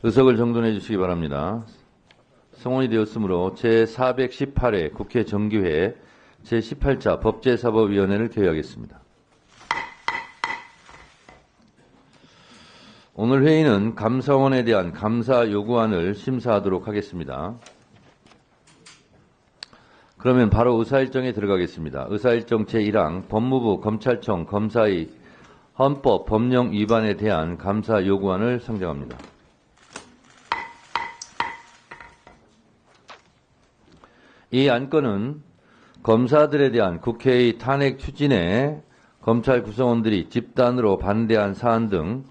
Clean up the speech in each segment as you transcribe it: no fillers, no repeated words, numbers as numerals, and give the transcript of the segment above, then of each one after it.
의석을 정돈해 주시기 바랍니다. 성원이 되었으므로 제418회 국회 정기회 제18차 법제사법위원회를 개회하겠습니다. 오늘 회의는 감사원에 대한 감사 요구안을 심사하도록 하겠습니다. 그러면 바로 의사일정에 들어가겠습니다. 의사일정 제1항 법무부 검찰청 검사의 헌법 법령 위반에 대한 감사 요구안을 상정합니다. 이 안건은 검사들에 대한 국회의 탄핵 추진에 검찰 구성원들이 집단으로 반대한 사안 등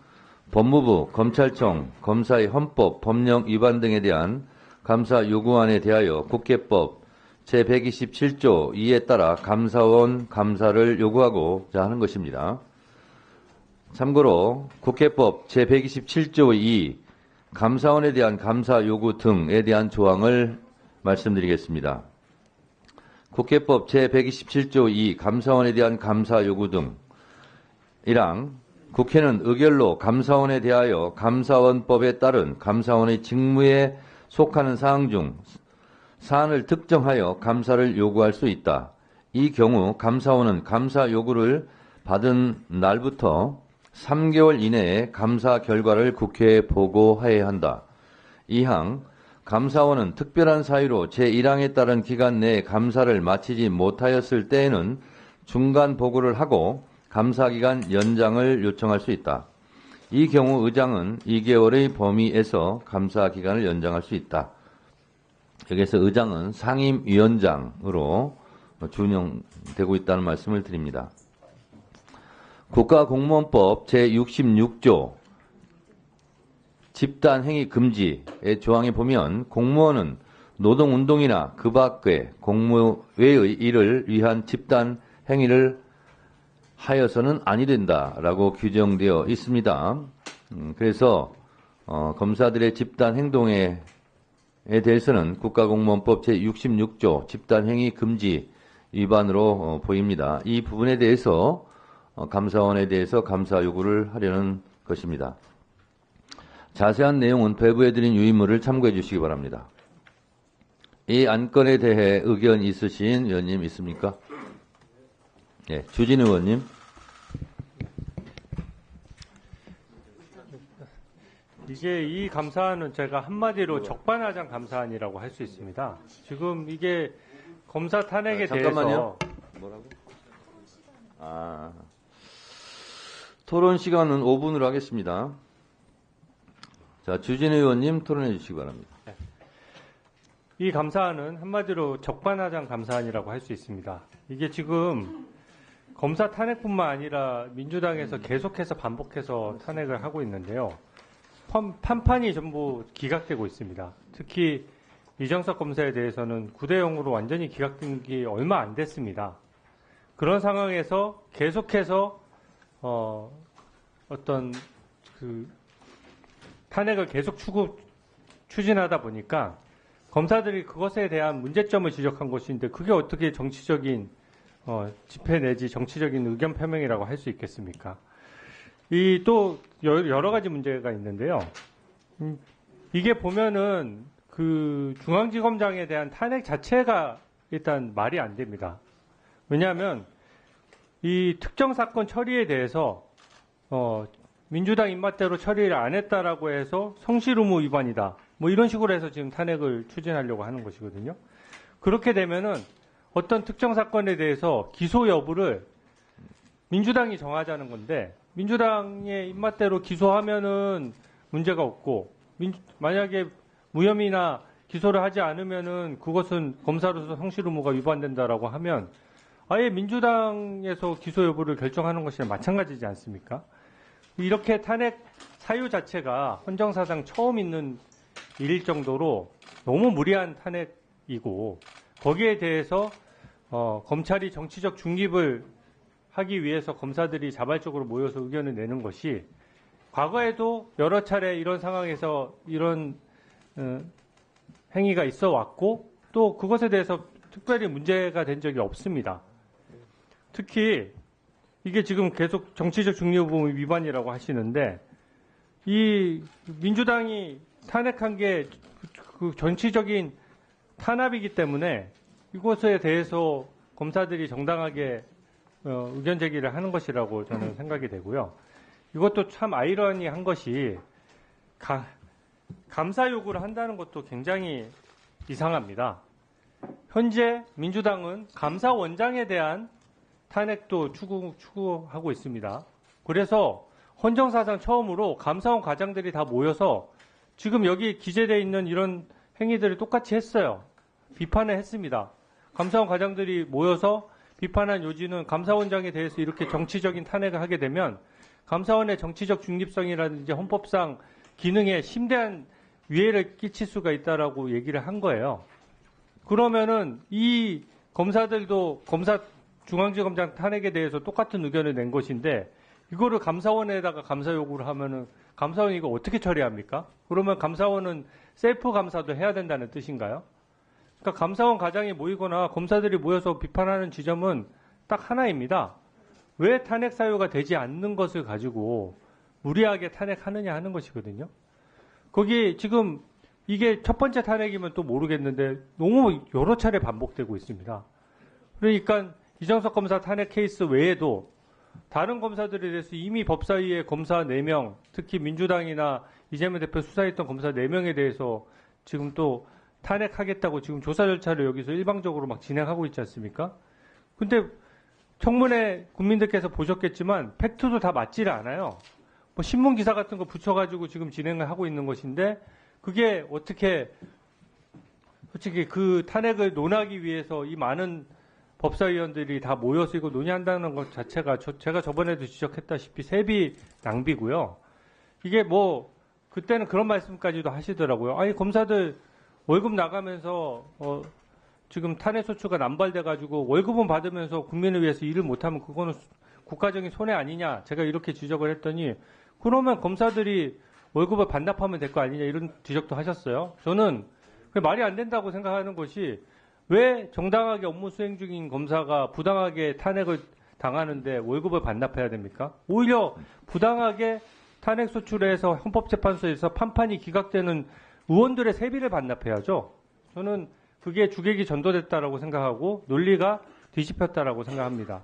법무부, 검찰청, 검사의 헌법, 법령 위반 등에 대한 감사 요구안에 대하여 국회법 제127조 2에 따라 감사원 감사를 요구하고자 하는 것입니다. 참고로 국회법 제127조 2 감사원에 대한 감사 요구 등에 대한 조항을 말씀드리겠습니다. 국회법 제127조 2 감사원에 대한 감사 요구 등 1항 국회는 의결로 감사원에 대하여 감사원법에 따른 감사원의 직무에 속하는 사항 중 사안을 특정하여 감사를 요구할 수 있다. 이 경우 감사원은 감사 요구를 받은 날부터 3개월 이내에 감사 결과를 국회에 보고해야 한다. 2항 감사원은 특별한 사유로 제1항에 따른 기간 내에 감사를 마치지 못하였을 때에는 중간 보고를 하고 감사기간 연장을 요청할 수 있다. 이 경우 의장은 2개월의 범위에서 감사기간을 연장할 수 있다. 여기서 의장은 상임위원장으로 준용되고 있다는 말씀을 드립니다. 국가공무원법 제66조 집단행위 금지의 조항에 보면 공무원은 노동운동이나 그 밖의 공무 외의 일을 위한 집단행위를 하여서는 아니 된다라고 규정되어 있습니다. 그래서 검사들의 집단행동에 대해서는 국가공무원법 제66조 집단행위 금지 위반으로 보입니다. 이 부분에 대해서 감사원에 대해서 감사 요구를 하려는 것입니다. 자세한 내용은 배부해드린 유인물을 참고해 주시기 바랍니다. 이 안건에 대해 의견 있으신 의원님 있습니까? 네, 주진 의원님. 이게 이 감사안은 제가 한마디로 적반하장 감사안이라고 할 수 있습니다. 지금 이게 검사 탄핵에 잠깐만요. 대해서 뭐라고? 토론 시간은 5분으로 하겠습니다. 자, 주진 의원님 토론해 주시기 바랍니다. 이 감사안은 한마디로 적반하장 감사안이라고 할 수 있습니다. 이게 지금 검사 탄핵뿐만 아니라 민주당에서 계속해서 반복해서 탄핵을 하고 있는데요. 판판이 전부 기각되고 있습니다. 특히 이정석 검사에 대해서는 9대0으로 완전히 기각된 게 얼마 안 됐습니다. 그런 상황에서 계속해서 어떤 탄핵을 계속 추진하다 보니까 검사들이 그것에 대한 문제점을 지적한 것인데 그게 어떻게 정치적인 집회 내지 정치적인 의견 표명이라고 할 수 있겠습니까? 이 또 여러 가지 문제가 있는데요. 이게 보면은 그 중앙지검장에 대한 탄핵 자체가 일단 말이 안 됩니다. 왜냐하면 이 특정 사건 처리에 대해서 민주당 입맛대로 처리를 안 했다라고 해서 성실 의무 위반이다. 뭐 이런 식으로 해서 지금 탄핵을 추진하려고 하는 것이거든요. 그렇게 되면은 어떤 특정 사건에 대해서 기소 여부를 민주당이 정하자는 건데 민주당의 입맛대로 기소하면은 문제가 없고 만약에 무혐의나 기소를 하지 않으면은 그것은 검사로서 성실 의무가 위반된다라고 하면 아예 민주당에서 기소 여부를 결정하는 것이랑 마찬가지지 않습니까? 이렇게 탄핵 사유 자체가 헌정사상 처음 있는 일일 정도로 너무 무리한 탄핵이고 거기에 대해서 검찰이 정치적 중립을 하기 위해서 검사들이 자발적으로 모여서 의견을 내는 것이 과거에도 여러 차례 이런 상황에서 이런 행위가 있어 왔고 또 그것에 대해서 특별히 문제가 된 적이 없습니다. 특히 이게 지금 계속 정치적 중립 의무 위반이라고 하시는데 이 민주당이 탄핵한 게 그 정치적인 탄압이기 때문에 이것에 대해서 검사들이 정당하게 의견 제기를 하는 것이라고 저는 생각이 되고요. 이것도 참 아이러니한 것이 감사 요구를 한다는 것도 굉장히 이상합니다. 현재 민주당은 감사원장에 대한 탄핵도 추구하고 있습니다. 그래서 헌정사상 처음으로 감사원 과장들이 다 모여서 지금 여기 기재되어 있는 이런 행위들을 똑같이 했어요. 비판을 했습니다. 감사원 과장들이 모여서 비판한 요지는 감사원장에 대해서 이렇게 정치적인 탄핵을 하게 되면 감사원의 정치적 중립성이라든지 헌법상 기능에 심대한 위해를 끼칠 수가 있다라고 얘기를 한 거예요. 그러면은 이 검사들도 중앙지검장 탄핵에 대해서 똑같은 의견을 낸 것인데 이거를 감사원에다가 감사 요구를 하면은 감사원이 이거 어떻게 처리합니까? 그러면 감사원은 셀프 감사도 해야 된다는 뜻인가요? 그러니까 감사원 과장이 모이거나 검사들이 모여서 비판하는 지점은 딱 하나입니다. 왜 탄핵 사유가 되지 않는 것을 가지고 무리하게 탄핵하느냐 하는 것이거든요. 거기 지금 이게 첫 번째 탄핵이면 또 모르겠는데 너무 여러 차례 반복되고 있습니다. 그러니까 이정석 검사 탄핵 케이스 외에도 다른 검사들에 대해서 이미 법사위의 검사 4명, 특히 민주당이나 이재명 대표 수사했던 검사 4명에 대해서 지금 또 탄핵하겠다고 지금 조사 절차를 여기서 일방적으로 막 진행하고 있지 않습니까? 근데 청문회 국민들께서 보셨겠지만 팩트도 다 맞지를 않아요. 뭐 신문 기사 같은 거 붙여가지고 지금 진행을 하고 있는 것인데 그게 어떻게 솔직히 그 탄핵을 논하기 위해서 이 많은 법사위원들이 다 모여서 이거 논의한다는 것 자체가 제가 저번에도 지적했다시피 세비 낭비고요. 이게 뭐 그때는 그런 말씀까지도 하시더라고요. 아니 검사들 월급 나가면서 지금 탄핵 소추가 남발돼가지고 월급은 받으면서 국민을 위해서 일을 못하면 그거는 국가적인 손해 아니냐. 제가 이렇게 지적을 했더니 그러면 검사들이 월급을 반납하면 될 거 아니냐 이런 지적도 하셨어요. 저는 말이 안 된다고 생각하는 것이 왜 정당하게 업무 수행 중인 검사가 부당하게 탄핵을 당하는데 월급을 반납해야 됩니까? 오히려 부당하게 탄핵 소추해서 헌법재판소에서 판판이 기각되는 의원들의 세비를 반납해야죠. 저는 그게 주객이 전도됐다라고 생각하고 논리가 뒤집혔다라고 생각합니다.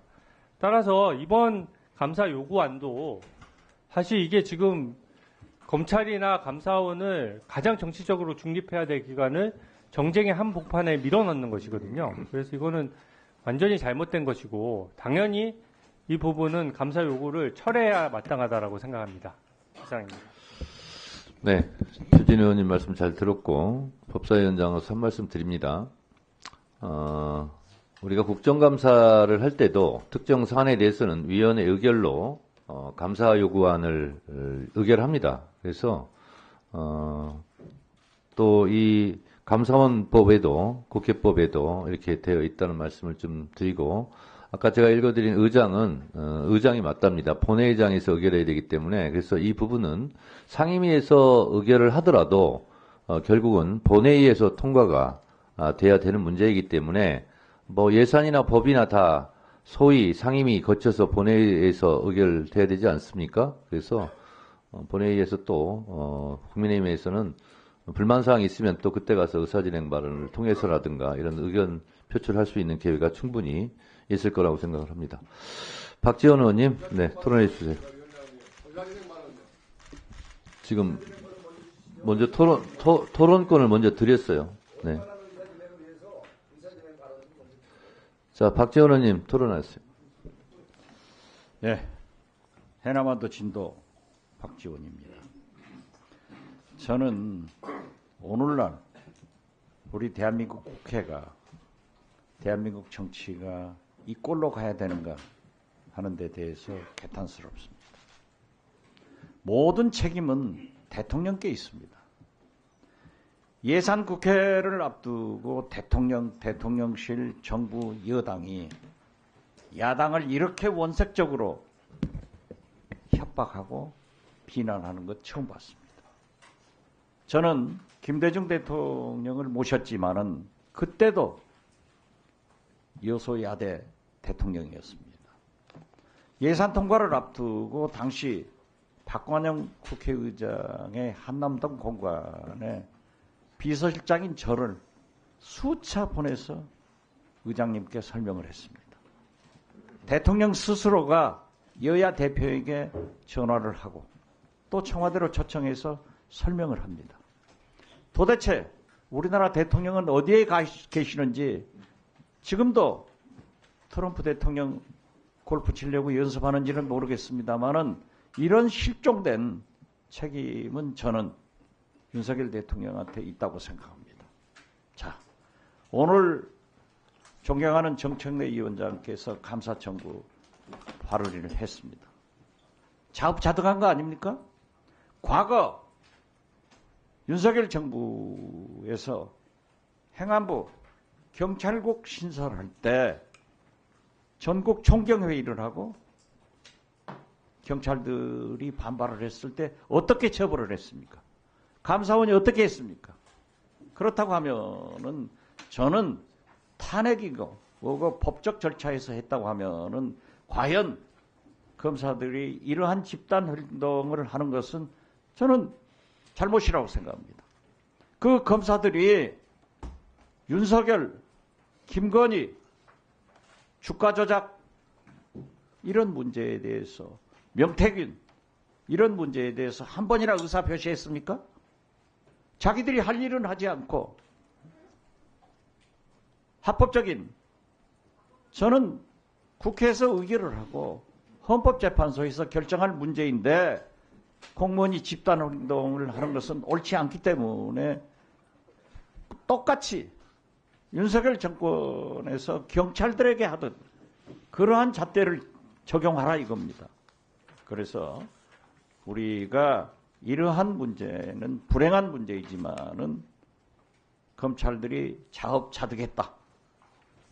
따라서 이번 감사 요구안도 사실 이게 지금 검찰이나 감사원을 가장 정치적으로 중립해야 될 기관을 정쟁의 한복판에 밀어넣는 것이거든요. 그래서 이거는 완전히 잘못된 것이고 당연히 이 부분은 감사 요구를 철회해야 마땅하다라고 생각합니다. 이상입니다. 네, 주진 의원님 말씀 잘 들었고 법사위원장으로서 한 말씀 드립니다. 우리가 국정감사를 할 때도 특정 사안에 대해서는 위원회 의결로 감사 요구안을 의결합니다. 그래서 또 이 감사원법에도 국회법에도 이렇게 되어 있다는 말씀을 좀 드리고 아까 제가 읽어드린 의장은 의장이 맞답니다. 본회의장에서 의결해야 되기 때문에 그래서 이 부분은 상임위에서 의결을 하더라도 결국은 본회의에서 통과가 돼야 되는 문제이기 때문에 뭐 예산이나 법이나 다 소위 상임위 거쳐서 본회의에서 의결돼야 되지 않습니까? 그래서 본회의에서 또 국민의힘에서는 불만사항이 있으면 또 그때 가서 의사진행 발언을 통해서라든가 이런 의견 표출할 수 있는 기회가 충분히 있을 거라고 생각을 합니다. 박지원 의원님, 네, 토론해 주세요. 지금 먼저 토론권을 먼저 드렸어요. 네. 자, 박지원 의원님 토론하세요. 네, 해남한도 진도 박지원입니다. 저는 오늘날 우리 대한민국 국회가 대한민국 정치가 이 꼴로 가야 되는가 하는 데 대해서 개탄스럽습니다. 모든 책임은 대통령께 있습니다. 예산 국회를 앞두고 대통령실, 정부, 여당이 야당을 이렇게 원색적으로 협박하고 비난하는 것 처음 봤습니다. 저는 김대중 대통령을 모셨지만은 그때도 여소야대 대통령이었습니다. 예산 통과를 앞두고 당시 박관영 국회의장의 한남동 공관에 비서실장인 저를 수차 보내서 의장님께 설명을 했습니다. 대통령 스스로가 여야 대표에게 전화를 하고 또 청와대로 초청해서 설명을 합니다. 도대체 우리나라 대통령은 어디에 계시는지 지금도 트럼프 대통령 골프 치려고 연습하는지는 모르겠습니다만은 이런 실종된 책임은 저는 윤석열 대통령한테 있다고 생각합니다. 자, 오늘 존경하는 정청래 위원장께서 감사 청구 발의를 했습니다. 자업자득한 거 아닙니까? 과거 윤석열 정부에서 행안부 경찰국 신설할 때 전국 총경회의를 하고 경찰들이 반발을 했을 때 어떻게 처벌을 했습니까? 감사원이 어떻게 했습니까? 그렇다고 하면은 저는 탄핵이고 뭐고 법적 절차에서 했다고 하면은 과연 검사들이 이러한 집단 활동을 하는 것은 저는 잘못이라고 생각합니다. 그 검사들이 윤석열, 김건희, 주가 조작 이런 문제에 대해서 명태균 이런 문제에 대해서 한 번이나 의사 표시했습니까? 자기들이 할 일은 하지 않고 합법적인 저는 국회에서 의결을 하고 헌법재판소에서 결정할 문제인데 공무원이 집단행동을 하는 것은 옳지 않기 때문에 똑같이 윤석열 정권에서 경찰들에게 하듯 그러한 잣대를 적용하라 이겁니다. 그래서 우리가 이러한 문제는 불행한 문제이지만은 검찰들이 자업자득했다.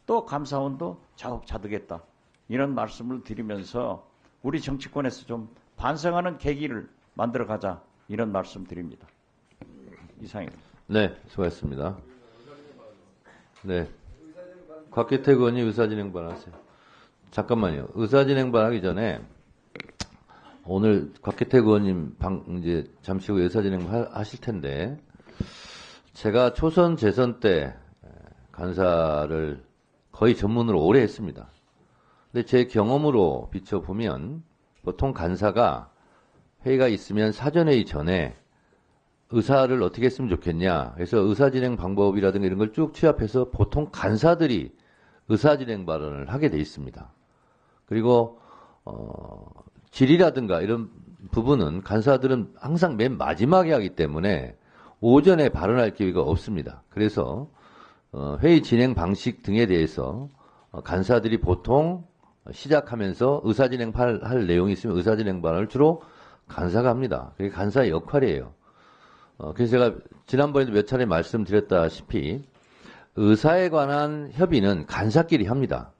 또 감사원도 자업자득했다. 이런 말씀을 드리면서 우리 정치권에서 좀 반성하는 계기를 만들어가자 이런 말씀 드립니다. 이상입니다. 네, 수고하셨습니다. 네, 곽기택 의원이 의사진행 발언하세요. 잠깐만요. 의사진행 발언하기 전에 오늘 곽기택 의원님 이제 잠시 후 의사진행 하실 텐데 제가 초선 재선 때 간사를 거의 전문으로 오래 했습니다. 근데 제 경험으로 비춰보면 보통 간사가 회의가 있으면 사전회의 전에 의사를 어떻게 했으면 좋겠냐. 그래서 의사진행 방법이라든가 이런 걸 쭉 취합해서 보통 간사들이 의사진행 발언을 하게 돼 있습니다. 그리고 질의라든가 이런 부분은 간사들은 항상 맨 마지막에 하기 때문에 오전에 발언할 기회가 없습니다. 그래서 회의 진행 방식 등에 대해서 간사들이 보통 시작하면서 의사진행 할 내용이 있으면 의사진행 발언을 주로 간사가 합니다. 그게 간사의 역할이에요. 그래서 제가 지난번에도 몇 차례 말씀드렸다시피 의사에 관한 협의는 간사끼리 합니다.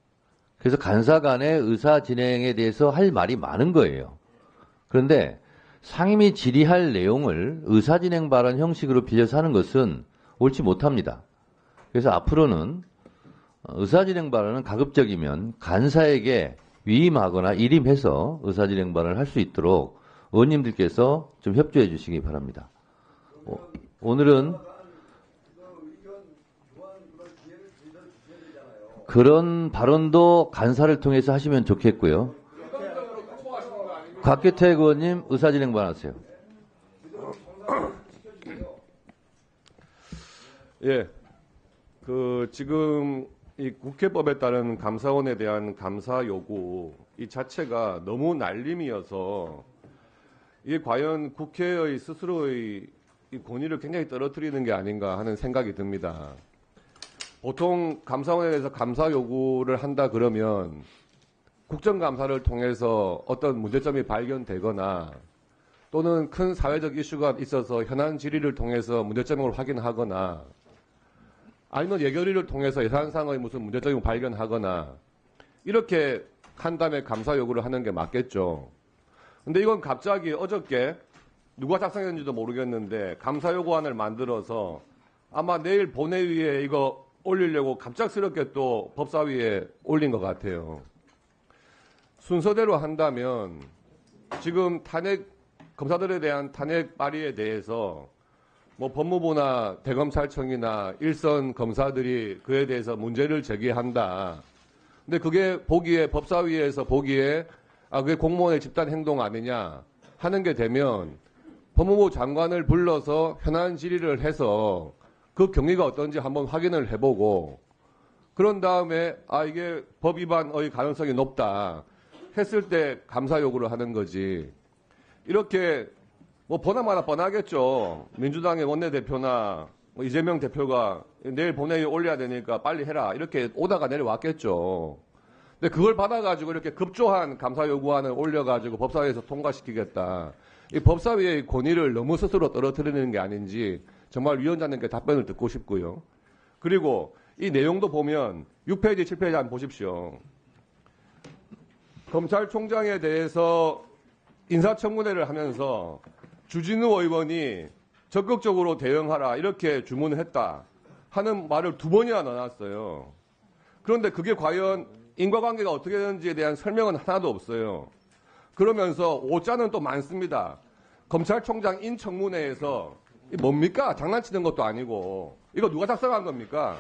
그래서 간사 간의 의사 진행에 대해서 할 말이 많은 거예요. 그런데 상임위 질의할 내용을 의사 진행 발언 형식으로 빌려서 하는 것은 옳지 못합니다. 그래서 앞으로는 의사 진행 발언은 가급적이면 간사에게 위임하거나 일임해서 의사 진행 발언을 할 수 있도록 의원님들께서 좀 협조해 주시기 바랍니다. 오늘은 그런 발언도 간사를 통해서 하시면 좋겠고요. 곽기택 의원님 의사진행 발언하세요. 예, 지금 이 국회법에 따른 감사원에 대한 감사 요구 이 자체가 너무 날림이어서 이게 과연 국회의 스스로의 이 권위를 굉장히 떨어뜨리는 게 아닌가 하는 생각이 듭니다. 보통 감사원에 대해서 감사 요구를 한다 그러면 국정감사를 통해서 어떤 문제점이 발견되거나 또는 큰 사회적 이슈가 있어서 현안 질의를 통해서 문제점을 확인하거나 아니면 예결위를 통해서 예산상의 무슨 문제점을 발견하거나 이렇게 한 다음에 감사 요구를 하는 게 맞겠죠. 근데 이건 갑자기 어저께 누가 작성했는지도 모르겠는데 감사 요구안을 만들어서 아마 내일 본회의에 이거 올리려고 갑작스럽게 또 법사위에 올린 것 같아요. 순서대로 한다면 지금 탄핵 검사들에 대한 탄핵 발의에 대해서 뭐 법무부나 대검찰청이나 일선 검사들이 그에 대해서 문제를 제기한다. 근데 그게 보기에 법사위에서 보기에 그게 공무원의 집단 행동 아니냐 하는 게 되면 법무부 장관을 불러서 현안 질의를 해서 그 경위가 어떤지 한번 확인을 해보고 그런 다음에 이게 법 위반의 가능성이 높다 했을 때 감사 요구를 하는 거지. 이렇게 뭐 보나마나 뻔하겠죠. 민주당의 원내대표나 이재명 대표가 내일 본회의에 올려야 되니까 빨리 해라 이렇게 오다가 내려왔겠죠. 근데 그걸 받아가지고 이렇게 급조한 감사 요구안을 올려가지고 법사위에서 통과시키겠다. 이 법사위의 권위를 너무 스스로 떨어뜨리는 게 아닌지 정말 위원장님께 답변을 듣고 싶고요. 그리고 이 내용도 보면 6페이지, 7페이지 한번 보십시오. 검찰총장에 대해서 인사청문회를 하면서 주진우 의원이 적극적으로 대응하라 이렇게 주문을 했다 하는 말을 2번이나 넣어놨어요. 그런데 그게 과연 인과관계가 어떻게 되는지에 대한 설명은 하나도 없어요. 그러면서 오자는 또 많습니다. 검찰총장 인청문회에서 이 뭡니까? 장난치는 것도 아니고 이거 누가 작성한 겁니까?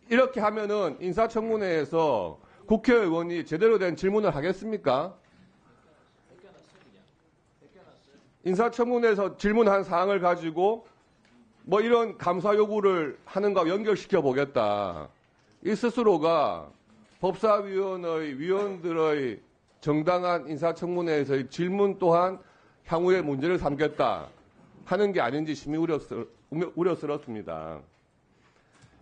이렇게 하면은 인사청문회에서 국회의원이 제대로 된 질문을 하겠습니까? 인사청문회에서 질문한 사항을 가지고 뭐 이런 감사 요구를 하는 거와 연결시켜 보겠다. 이 스스로가 법사위원회 위원들의 정당한 인사청문회에서의 질문 또한 향후에 문제를 삼겠다 하는 게 아닌지 심히 우려스럽습니다.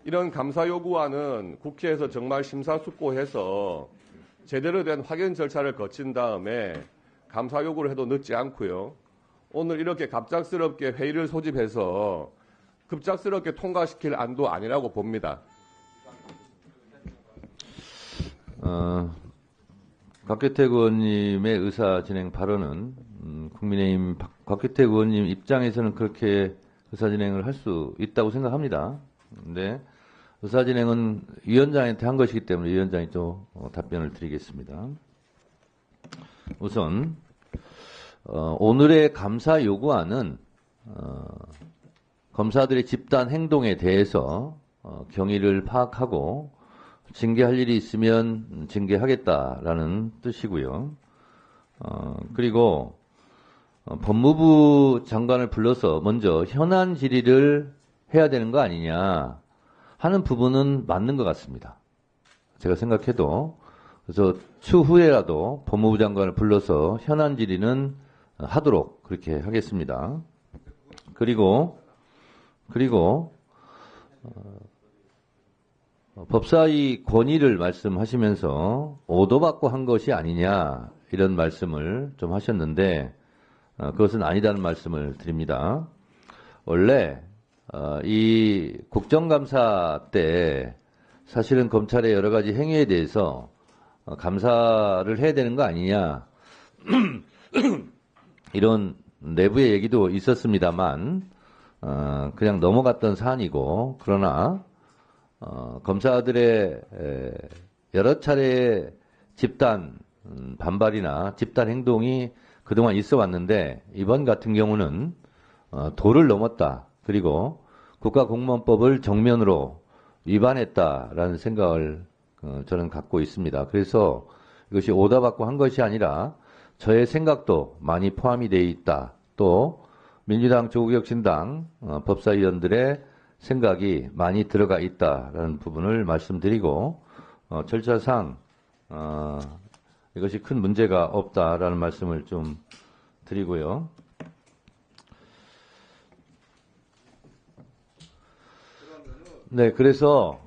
이런 감사 요구안은 국회에서 정말 심사숙고해서 제대로 된 확인 절차를 거친 다음에 감사 요구를 해도 늦지 않고요. 오늘 이렇게 갑작스럽게 회의를 소집해서 급작스럽게 통과시킬 안도 아니라고 봅니다. 곽규택 의원님의 의사진행 발언은 국민의힘 곽규택 의원님 입장에서는 그렇게 의사진행을 할 수 있다고 생각합니다. 근데 의사진행은 위원장한테 한 것이기 때문에 위원장이 또 답변을 드리겠습니다. 우선 오늘의 감사 요구안은 검사들의 집단 행동에 대해서 경위를 파악하고 징계할 일이 있으면 징계하겠다라는 뜻이고요. 그리고 법무부 장관을 불러서 먼저 현안 질의를 해야 되는 거 아니냐 하는 부분은 맞는 것 같습니다. 제가 생각해도 그래서 추후에라도 법무부 장관을 불러서 현안 질의는 하도록 그렇게 하겠습니다. 그리고 법사위 권위를 말씀하시면서 오도받고 한 것이 아니냐 이런 말씀을 좀 하셨는데 그것은 아니다는 말씀을 드립니다. 원래 이 국정감사 때 사실은 검찰의 여러 가지 행위에 대해서 감사를 해야 되는 거 아니냐 이런 내부의 얘기도 있었습니다만 그냥 넘어갔던 사안이고 그러나 검사들의 여러 차례의 집단 반발이나 집단 행동이 그동안 있어 왔는데 이번 같은 경우는 도를 넘었다. 그리고 국가공무원법을 정면으로 위반했다라는 생각을 저는 갖고 있습니다. 그래서 이것이 오다받고 한 것이 아니라 저의 생각도 많이 포함이 되어 있다. 또 민주당 조국혁신당 법사위원들의 생각이 많이 들어가 있다라는 부분을 말씀드리고 절차상 이것이 큰 문제가 없다라는 말씀을 좀 드리고요. 네, 그래서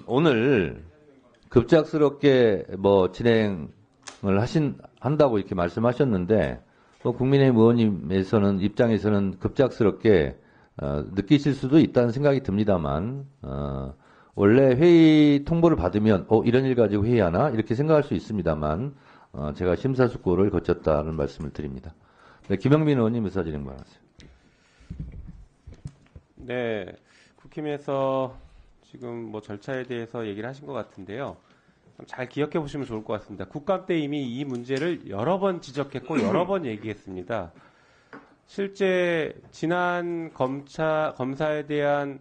오늘 급작스럽게 진행을 한다고 이렇게 말씀하셨는데 또 국민의힘 의원님에서는 입장에서는 급작스럽게 느끼실 수도 있다는 생각이 듭니다만 원래 회의 통보를 받으면 이런 일 가지고 회의하나 이렇게 생각할 수 있습니다만 제가 심사숙고를 거쳤다는 말씀을 드립니다. 네, 김영민 의원님 의사진행 바라세요. 네, 국힘에서 지금 절차에 대해서 얘기를 하신 것 같은데요. 잘 기억해 보시면 좋을 것 같습니다. 국감 때 이미 이 문제를 여러 번 지적했고 여러 번 얘기했습니다. 실제 지난 검사에 대한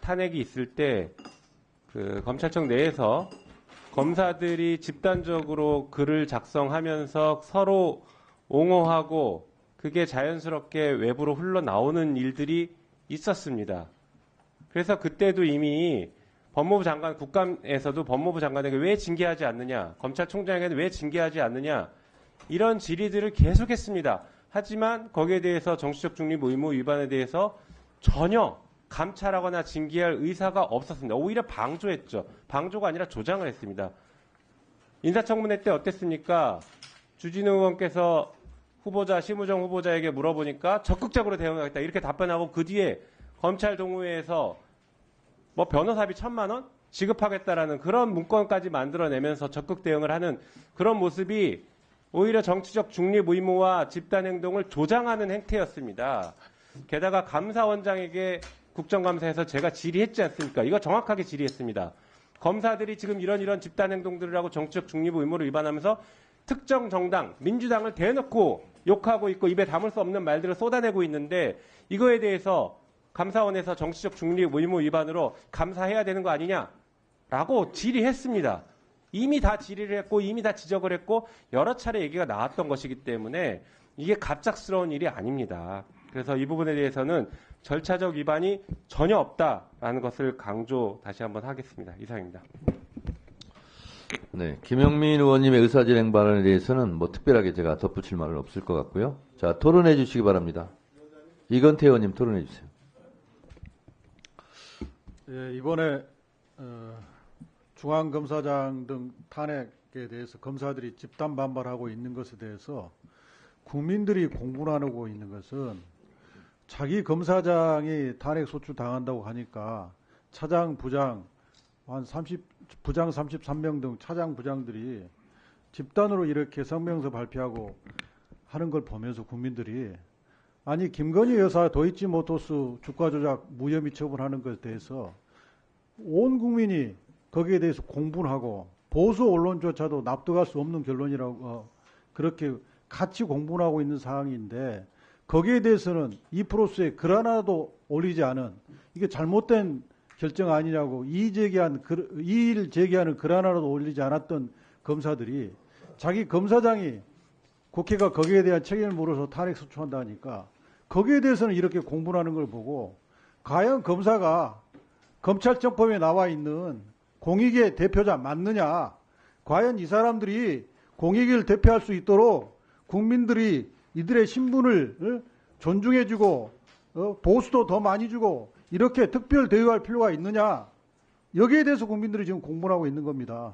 탄핵이 있을 때 그 검찰청 내에서 검사들이 집단적으로 글을 작성하면서 서로 옹호하고 그게 자연스럽게 외부로 흘러나오는 일들이 있었습니다. 그래서 그때도 이미 법무부 장관, 국감에서도 법무부 장관에게 왜 징계하지 않느냐, 검찰총장에게는 왜 징계하지 않느냐, 이런 질의들을 계속했습니다. 하지만 거기에 대해서 정치적 중립 의무 위반에 대해서 전혀 감찰하거나 징계할 의사가 없었습니다. 오히려 방조했죠. 방조가 아니라 조장을 했습니다. 인사청문회 때 어땠습니까? 주진우 의원께서 심우정 후보자에게 물어보니까 적극적으로 대응하겠다 이렇게 답변하고 그 뒤에 검찰 동호회에서 뭐 변호사비 1,000만 원 지급하겠다라는 그런 문건까지 만들어내면서 적극 대응을 하는 그런 모습이 오히려 정치적 중립 의무와 집단 행동을 조장하는 행태였습니다. 게다가 감사원장에게 국정감사에서 제가 질의했지 않습니까? 이거 정확하게 질의했습니다. 검사들이 지금 이런 집단 행동들을 하고 정치적 중립 의무를 위반하면서 특정 정당, 민주당을 대놓고 욕하고 있고 입에 담을 수 없는 말들을 쏟아내고 있는데 이거에 대해서 감사원에서 정치적 중립 의무 위반으로 감사해야 되는 거 아니냐라고 질의했습니다. 이미 다 질의를 했고 이미 다 지적을 했고 여러 차례 얘기가 나왔던 것이기 때문에 이게 갑작스러운 일이 아닙니다. 그래서 이 부분에 대해서는 절차적 위반이 전혀 없다라는 것을 강조 다시 한번 하겠습니다. 이상입니다. 네, 김영민 의원님의 의사진행 발언에 대해서는 뭐 특별하게 제가 덧붙일 말은 없을 것 같고요. 자, 토론해 주시기 바랍니다. 이건태 의원님 토론해 주세요. 예, 이번에 중앙검사장 등 탄핵에 대해서 검사들이 집단 반발하고 있는 것에 대해서 국민들이 공분하고 있는 것은 자기 검사장이 탄핵 소추 당한다고 하니까 차장, 부장 부장 33명 등 차장, 부장들이 집단으로 이렇게 성명서 발표하고 하는 걸 보면서 국민들이 아니 김건희 여사 도이치모터스 주가 조작 무혐의 처분하는 것에 대해서 온 국민이 거기에 대해서 공분하고 보수 언론조차도 납득할 수 없는 결론이라고 그렇게 같이 공분하고 있는 상황인데 거기에 대해서는 2%에 글 하나도 올리지 않은 이게 잘못된 결정 아니냐고 이의를 제기하는 글 하나라도 올리지 않았던 검사들이 자기 검사장이 국회가 거기에 대한 책임을 물어서 탄핵 소추한다 하니까 거기에 대해서는 이렇게 공분하는 걸 보고 과연 검사가 검찰청법에 나와 있는 공익의 대표자 맞느냐, 과연 이 사람들이 공익을 대표할 수 있도록 국민들이 이들의 신분을 존중해주고 보수도 더 많이 주고 이렇게 특별 대우할 필요가 있느냐, 여기에 대해서 국민들이 지금 공분하고 있는 겁니다.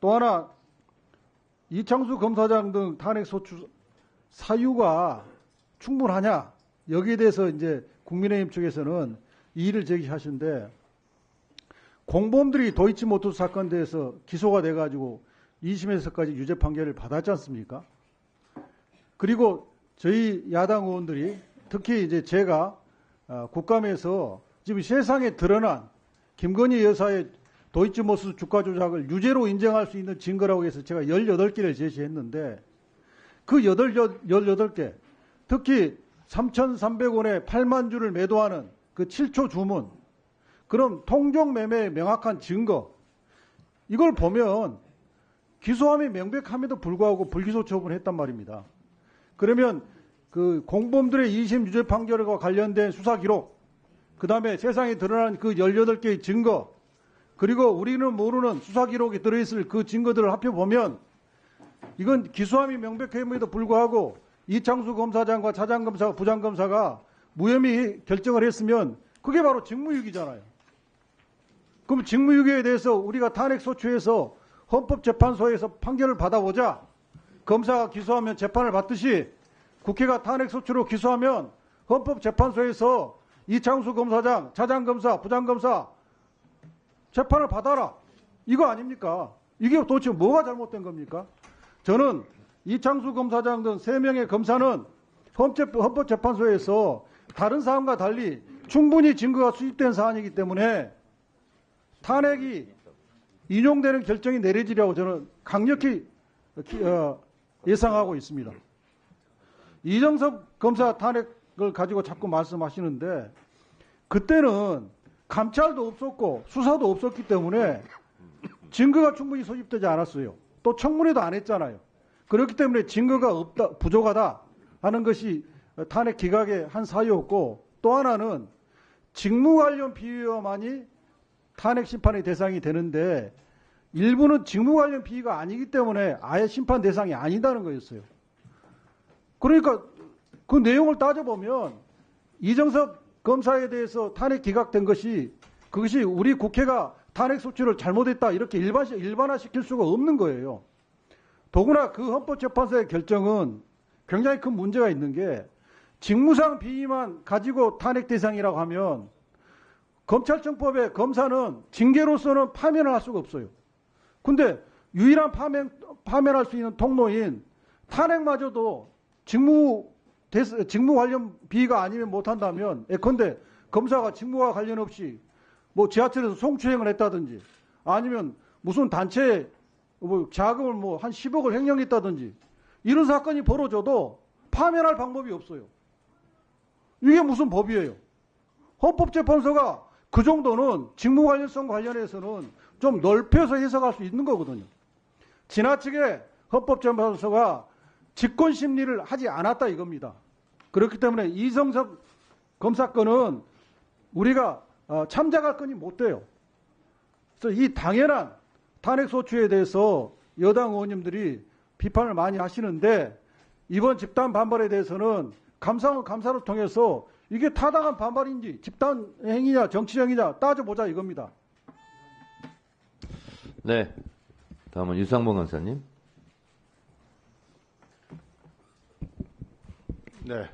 또 하나 이창수 검사장 등 탄핵 소추 사유가 충분하냐, 여기에 대해서 이제 국민의힘 쪽에서는 이의를 제기하시는데 공범들이 도이치모터스 사건에 대해서 기소가 돼가지고 2심에서까지 유죄 판결을 받았지 않습니까? 그리고 저희 야당 의원들이 특히 이제 제가 국감에서 지금 세상에 드러난 김건희 여사의 도이치모터스 주가 조작을 유죄로 인정할 수 있는 증거라고 해서 제가 18개를 제시했는데 그 18개, 특히 3,300원에 8만 주를 매도하는 그 7초 주문, 그럼 통정 매매의 명확한 증거, 이걸 보면 기소함이 명백함에도 불구하고 불기소 처분했단 말입니다. 그러면 그 공범들의 2심 유죄 판결과 관련된 수사 기록, 그 다음에 세상에 드러난 그 18개의 증거, 그리고 우리는 모르는 수사 기록이 들어있을 그 증거들을 합해보면 이건 기소함이 명백함에도 불구하고 이창수 검사장과 차장검사가 부장검사가 무혐의 결정을 했으면 그게 바로 직무유기잖아요. 그럼 직무유기에 대해서 우리가 탄핵소추에서 헌법재판소에서 판결을 받아보자. 검사가 기소하면 재판을 받듯이 국회가 탄핵소추로 기소하면 헌법재판소에서 이창수 검사장, 차장검사, 부장검사 재판을 받아라. 이거 아닙니까? 이게 도대체 뭐가 잘못된 겁니까? 저는 이창수 검사장 등 3명의 검사는 헌법재판소에서 다른 사안과 달리 충분히 증거가 수집된 사안이기 때문에 탄핵이 인용되는 결정이 내려지라고 저는 강력히 예상하고 있습니다. 이정섭 검사 탄핵을 가지고 자꾸 말씀하시는데 그때는 감찰도 없었고 수사도 없었기 때문에 증거가 충분히 소집되지 않았어요. 또 청문회도 안 했잖아요. 그렇기 때문에 증거가 없다, 부족하다 하는 것이 탄핵 기각의 한 사유였고, 또 하나는 직무 관련 비위만이 탄핵 심판의 대상이 되는데 일부는 직무 관련 비위가 아니기 때문에 아예 심판 대상이 아니다는 거였어요. 그러니까 그 내용을 따져보면 이정섭 검사에 대해서 탄핵 기각된 것이 그것이 우리 국회가 탄핵 소추를 잘못했다 이렇게 일반화시킬 수가 없는 거예요. 더구나 그 헌법재판소의 결정은 굉장히 큰 문제가 있는 게 직무상 비위만 가지고 탄핵 대상이라고 하면 검찰청법에 검사는 징계로서는 파면을 할 수가 없어요. 근데 유일한 파면할 수 있는 통로인 탄핵마저도 직무 관련 비위가 아니면 못한다면 예컨대 검사가 직무와 관련 없이 뭐 지하철에서 성추행을 했다든지 아니면 무슨 단체에 뭐 자금을 뭐 한 10억을 횡령했다든지 이런 사건이 벌어져도 파면할 방법이 없어요. 이게 무슨 법이에요? 헌법재판소가 그 정도는 직무 관련성 관련해서는 좀 넓혀서 해석할 수 있는 거거든요. 지나치게 헌법재판소가 직권 심리를 하지 않았다 이겁니다. 그렇기 때문에 이정섭 검사건은 우리가 참작할 건이 못 돼요. 그래서 이 당연한 탄핵 소추에 대해서 여당 의원님들이 비판을 많이 하시는데 이번 집단 반발에 대해서는 감사원 감사를 통해서 이게 타당한 반발인지 집단 행위냐 정치적이냐 따져보자 이겁니다. 네. 다음은 유상봉 간사님. 네.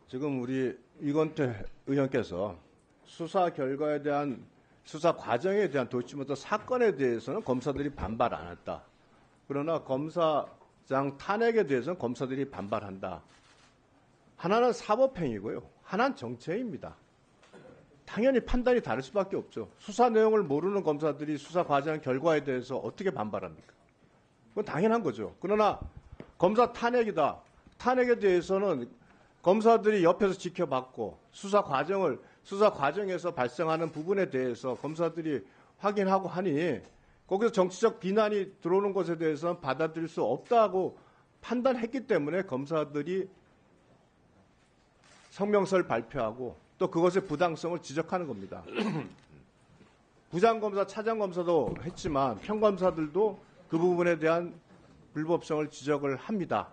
지금 우리 이건태 의원께서 수사 결과에 대한 수사 과정에 대한 도이치모터 사건에 대해서는 검사들이 반발 안 했다. 그러나 검사장 탄핵에 대해서는 검사들이 반발한다. 하나는 사법행위고요. 하나는 정치행위입니다. 당연히 판단이 다를 수밖에 없죠. 수사 내용을 모르는 검사들이 수사 과정 결과에 대해서 어떻게 반발합니까? 그건 당연한 거죠. 그러나 검사 탄핵이다. 탄핵에 대해서는 검사들이 옆에서 지켜봤고 수사 과정에서 발생하는 부분에 대해서 검사들이 확인하고 하니 거기서 정치적 비난이 들어오는 것에 대해서는 받아들일 수 없다고 판단했기 때문에 검사들이 성명서를 발표하고 또 그것의 부당성을 지적하는 겁니다. 부장검사, 차장검사도 했지만 평검사들도 그 부분에 대한 불법성을 지적을 합니다.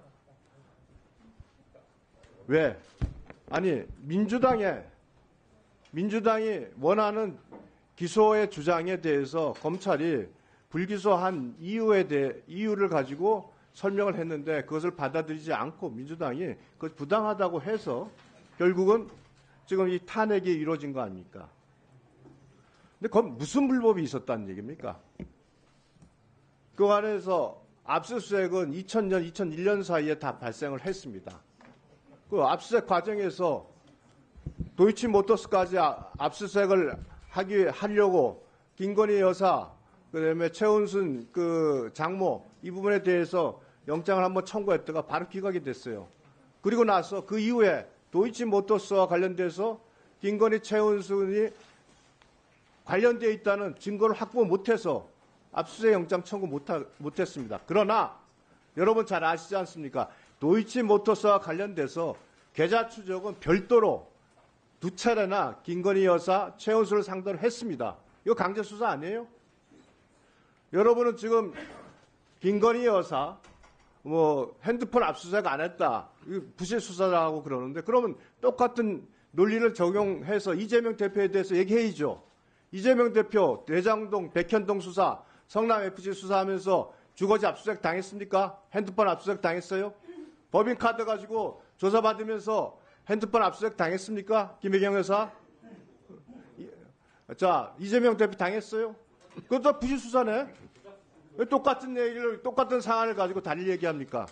왜? 아니 민주당이 원하는 기소의 주장에 대해서 검찰이 불기소한 이유를 가지고 설명을 했는데 그것을 받아들이지 않고 민주당이 그것 부당하다고 해서 결국은 지금 이 탄핵이 이루어진 거 아닙니까? 근데 그건 무슨 불법이 있었다는 얘기입니까? 그 안에서 압수수색은 2000년, 2001년 사이에 다 발생을 했습니다. 그 압수수색 과정에서 도이치모터스까지 압수수색을 하려고 김건희 여사, 그다음에 최은순 그 장모 이 부분에 대해서 영장을 한번 청구했다가 바로 기각이 됐어요. 그리고 나서 그 이후에 도이치모터스와 관련돼서 김건희, 최은순이 관련되어 있다는 증거를 확보 못해서 압수수색 영장 청구 못했습니다. 그러나 여러분 잘 아시지 않습니까? 도이치모터스와 관련돼서 계좌 추적은 별도로 2차례나 김건희 여사, 최은순을 상대로 했습니다. 이거 강제 수사 아니에요? 여러분은 지금 김건희 여사 핸드폰 압수수색 안 했다. 부실 수사라고 그러는데 그러면 똑같은 논리를 적용해서 이재명 대표에 대해서 얘기해야죠. 이재명 대표 대장동, 백현동 수사, 성남FC 수사하면서 주거지 압수수색 당했습니까? 핸드폰 압수수색 당했어요? 법인카드 가지고 조사받으면서 핸드폰 압수수색 당했습니까? 김혜경 여사? 자, 이재명 대표 당했어요? 그것도 부실 수사네? 왜 똑같은 상황을 가지고 다른 얘기합니까?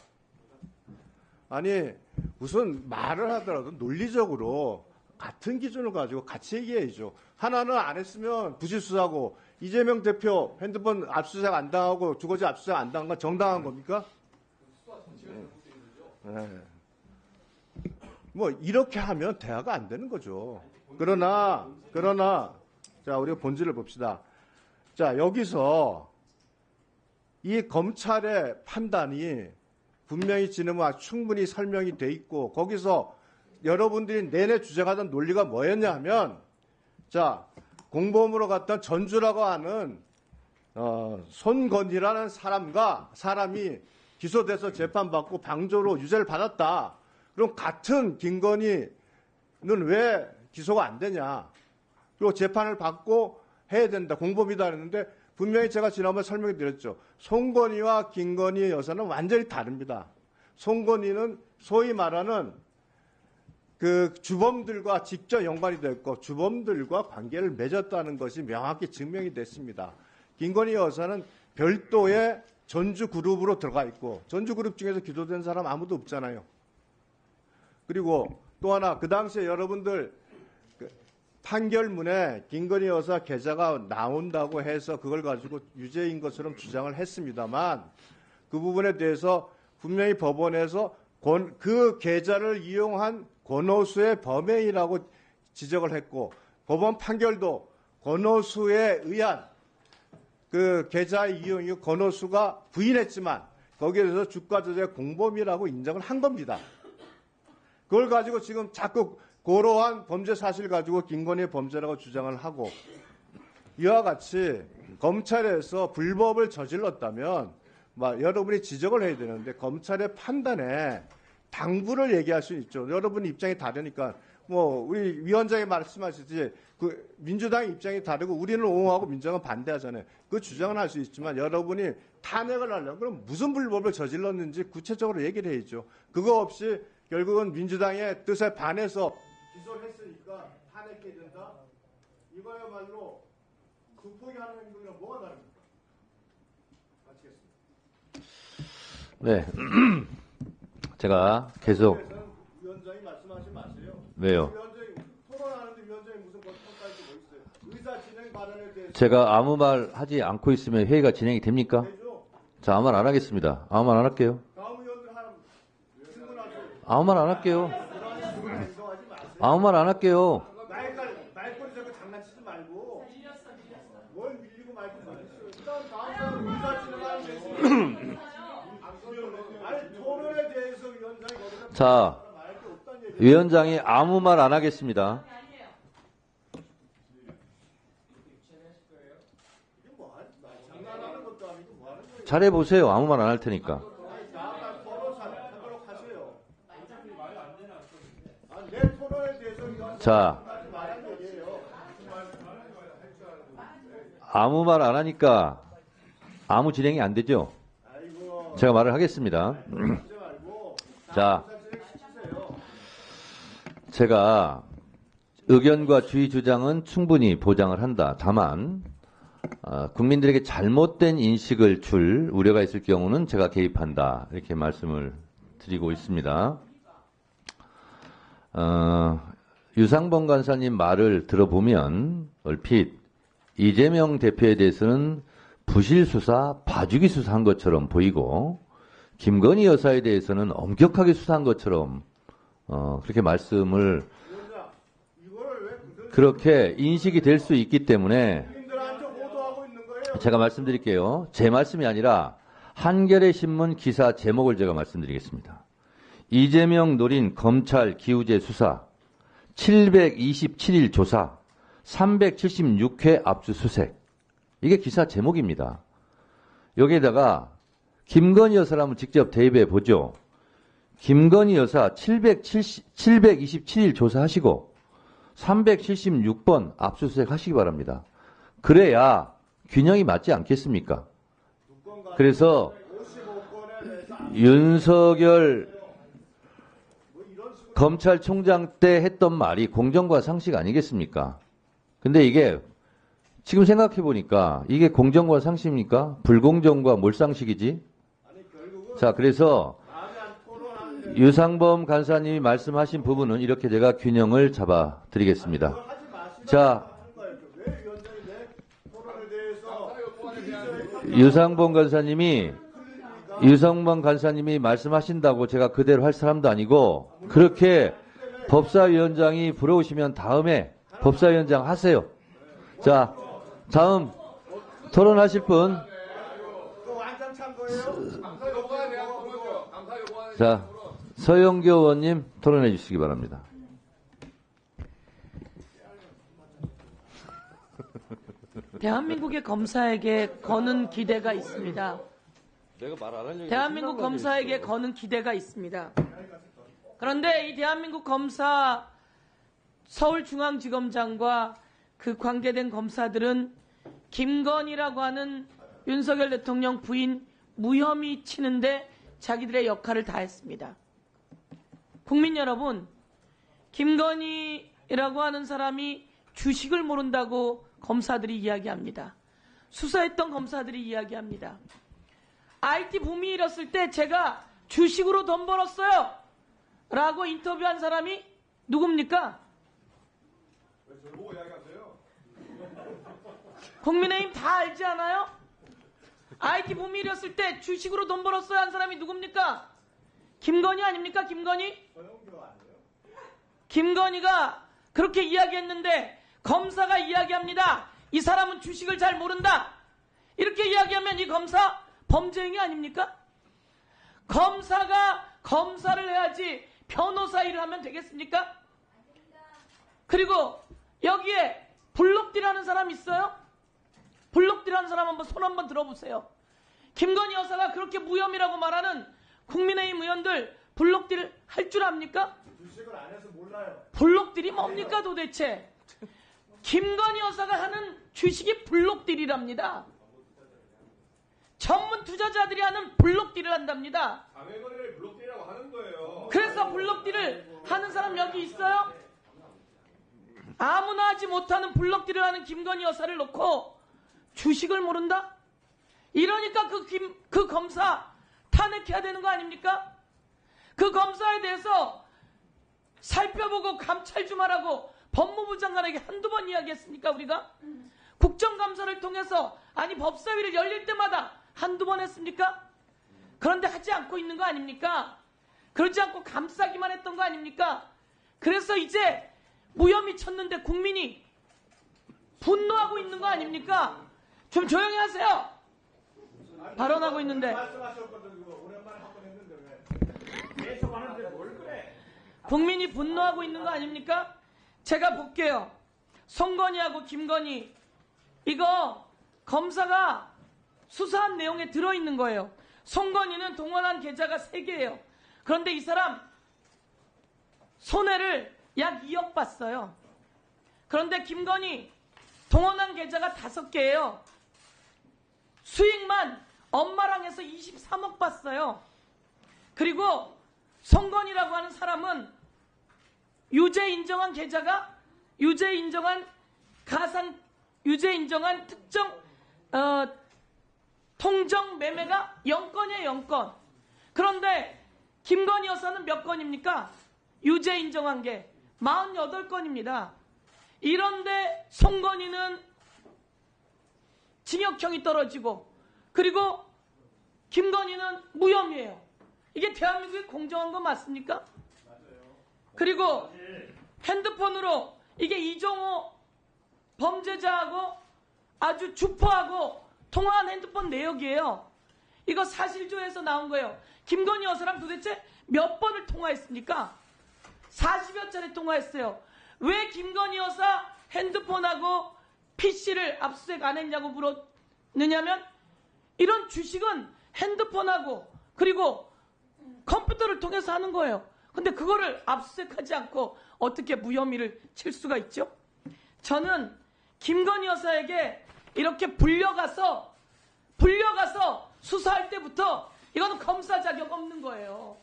아니, 무슨 말을 하더라도 논리적으로 같은 기준을 가지고 같이 얘기해야죠. 하나는 안 했으면 부실 수사고, 이재명 대표 핸드폰 압수수색 안 당하고 주거지 압수수색 안 당한 건 정당한 겁니까? 예. 뭐 이렇게 하면 대화가 안 되는 거죠. 그러나 자, 우리가 본질을 봅시다. 자, 여기서 이 검찰의 판단이 분명히 지금 충분히 설명이 돼 있고, 거기서 여러분들이 내내 주장하던 논리가 뭐였냐 하면, 자, 공범으로 갔던 전주라고 하는 손건희라는 사람이 기소돼서 재판받고 방조로 유죄를 받았다. 그럼 같은 김건희는 왜 기소가 안 되냐? 그리고 재판을 받고 해야 된다. 공범이다 했는데, 분명히 제가 지난번에 설명해 드렸죠. 송건희와 김건희 여사는 완전히 다릅니다. 송건희는 소위 말하는 그 주범들과 직접 연관이 됐고 주범들과 관계를 맺었다는 것이 명확히 증명이 됐습니다. 김건희 여사는 별도의 전주그룹으로 들어가 있고, 전주그룹 중에서 기소된 사람 아무도 없잖아요. 그리고 또 하나, 그 당시에 여러분들 판결문에 김건희 여사 계좌가 나온다고 해서 그걸 가지고 유죄인 것처럼 주장을 했습니다만, 그 부분에 대해서 분명히 법원에서 그 계좌를 이용한 권오수의 범행이라고 지적을 했고, 법원 판결도 권오수에 의한 그 계좌의 이용이 권오수가 부인했지만 거기에 대해서 주가 조작 공범이라고 인정을 한 겁니다. 그걸 가지고 지금 자꾸 고러한 범죄 사실 가지고 김건희의 범죄라고 주장을 하고, 이와 같이 검찰에서 불법을 저질렀다면 여러분이 지적을 해야 되는데, 검찰의 판단에 당부를 얘기할 수 있죠. 여러분 입장이 다르니까 우리 위원장이 말씀하시지 그 민주당 입장이 다르고 우리는 옹호하고 민주당은 반대하잖아요. 그 주장은 할 수 있지만 여러분이 탄핵을 하려면 그럼 무슨 불법을 저질렀는지 구체적으로 얘기를 해야죠. 그거 없이 결국은 민주당의 뜻에 반해서 기소를 했으니까 탄핵해야 된다. 이거야말로 극포기하는 행동이랑 뭐가 다릅니까? 마치겠습니다. 네. 제가 계속. 위원장이 말씀하지 마세요. 왜요? 위원장이 토론하는데 위원장이 무슨 법평가할 게 뭐 있어요? 의사 진행 발언에 대해서. 제가 아무 말 하지 않고 있으면 회의가 진행이 됩니까? 되죠? 자, 아무 말 안 하겠습니다. 아무 말 안 할게요. 다음 의원들 하나 질문하세요. 아무 말 안 할게요. 행동하지 마세요. 아무 말 안 할게요. 말꼬리 잡고 장난치지 말고. 뭘 밀리고 말고 말했어요. 일단 다음 사람 의사 진행하는 대신. 아니 토론에 대해서 위원장이 거기서 자, 말할 게 없다는 얘기. 위원장이 아무 말 안 하겠습니다. 장난하는 것도 아니고 뭐 하는 거예요? 잘해보세요. 아무 말 안 할 테니까. 다음날 토론 하도록 하세요. 내 토론에 대해서 위원장이 자, 말하는 얘기예요. 아무 말 안 하니까 아무 진행이 안 되죠? 아이고, 제가 말을 하겠습니다. 하지 말고 자, 시키세요. 제가 의견과 주의 주장은 충분히 보장을 한다. 다만 국민들에게 잘못된 인식을 줄 우려가 있을 경우는 제가 개입한다. 이렇게 말씀을 드리고 있습니다. 유상범 간사님 말을 들어보면 얼핏 이재명 대표에 대해서는 부실 수사, 봐주기 수사한 것처럼 보이고 김건희 여사에 대해서는 엄격하게 수사한 것처럼 그렇게 말씀을 그렇게 인식이 될 수 있기 때문에 국민들한테 호도하고 있는 거예요. 제가 말씀드릴게요. 제 말씀이 아니라 한겨레 신문 기사 제목을 제가 말씀드리겠습니다. 이재명 노린 검찰 기우제 수사 727일 조사 376회 압수수색. 이게 기사 제목입니다. 여기에다가 김건희 여사를 한번 직접 대입해 보죠. 김건희 여사 727일 조사하시고 376번 압수수색 하시기 바랍니다. 그래야 균형이 맞지 않겠습니까? 그래서 윤석열 검찰총장 때 했던 말이 공정과 상식 아니겠습니까? 근데 이게 지금 생각해 보니까 이게 공정과 상식입니까? 불공정과 몰상식이지? 자, 그래서 유상범 간사님이 말씀하신 부분은 이렇게 제가 균형을 잡아 드리겠습니다. 자, 유상범 간사님이 유성범 간사님이 말씀하신다고 제가 그대로 할 사람도 아니고 그렇게 법사위원장이 부러우시면 다음에 법사위원장 하세요. 자, 다음 토론하실 분. 자, 서영교 의원님 토론해 주시기 바랍니다. 대한민국의 검사에게 거는 기대가 있습니다. 대한민국 검사에게 거는 기대가 있습니다. 그런데 이 대한민국 검사 서울중앙지검장과 그 관계된 검사들은 김건희라고 하는 윤석열 대통령 부인 무혐의 치는데 자기들의 역할을 다했습니다. 국민 여러분, 김건희라고 하는 사람이 주식을 모른다고 검사들이 이야기합니다. 수사했던 검사들이 이야기합니다. IT 붐이 일었을 때 제가 주식으로 돈 벌었어요 라고 인터뷰한 사람이 누굽니까? 국민의힘 다 알지 않아요? IT 붐이 일었을 때 주식으로 돈 벌었어요 한 사람이 누굽니까? 김건희 아닙니까? 김건희가 그렇게 이야기했는데 검사가 이야기합니다. 이 사람은 주식을 잘 모른다. 이렇게 이야기하면 이 검사 범죄행위 아닙니까? 검사가 검사를 해야지 변호사 일을 하면 되겠습니까? 그리고 여기에 블록딜하는 사람 있어요? 블록딜하는 사람 한번 손 한번 들어보세요. 김건희 여사가 그렇게 무혐의라고 말하는 국민의힘 의원들 블록딜 할 줄 압니까? 주식을 안 해서 몰라요. 블록딜이 뭡니까 도대체? 김건희 여사가 하는 주식이 블록딜이랍니다. 전문 투자자들이 하는 블록딜을 한답니다. 자매거래를 블록딜이라고 하는 거예요. 그래서 블록딜을 하는 사람 여기 있어요? 아무나 하지 못하는 블록딜을 하는 김건희 여사를 놓고 주식을 모른다? 이러니까 그 검사 탄핵해야 되는 거 아닙니까? 그 검사에 대해서 살펴보고 감찰 좀 하라고 법무부 장관에게 한두 번 이야기했습니까 우리가? 국정감사를 통해서 아니 법사위를 열릴 때마다 한두 번 했습니까? 그런데 하지 않고 있는 거 아닙니까? 그러지 않고 감싸기만 했던 거 아닙니까? 그래서 이제 무혐의 쳤는데 국민이 분노하고 있는 거 아닙니까? 좀 조용히 하세요. 발언하고 있는데. 국민이 분노하고 있는 거 아닙니까? 제가 볼게요. 송건희하고 김건희 이거 검사가 수사한 내용에 들어있는 거예요. 송건희는 동원한 계좌가 3개예요. 그런데 이 사람 손해를 약 2억 봤어요. 그런데 김건희 동원한 계좌가 5개예요. 수익만 엄마랑 해서 23억 봤어요. 그리고 송건희라고 하는 사람은 유죄 인정한 계좌가 유죄 인정한 특정 통정 매매가 0건이에요. 0건. 그런데 김건희 여사는 몇 건입니까? 유죄 인정한 게 48건입니다. 이런데 송건희는 징역형이 떨어지고 그리고 김건희는 무혐의예요. 이게 대한민국이 공정한 거 맞습니까? 그리고 핸드폰으로 이게 이종호 범죄자하고 아주 주포하고 통화한 핸드폰 내역이에요. 이거 사실조에서 나온 거예요. 김건희 여사랑 도대체 몇 번을 통화했습니까? 40여 차례 통화했어요. 왜 김건희 여사 핸드폰하고 PC를 압수수색 안 했냐고 물었느냐면 이런 주식은 핸드폰하고 그리고 컴퓨터를 통해서 하는 거예요. 근데 그거를 압수수색하지 않고 어떻게 무혐의를 칠 수가 있죠? 저는 김건희 여사에게 이렇게 불려가서 수사할 때부터 이거는 검사 자격 없는 거예요.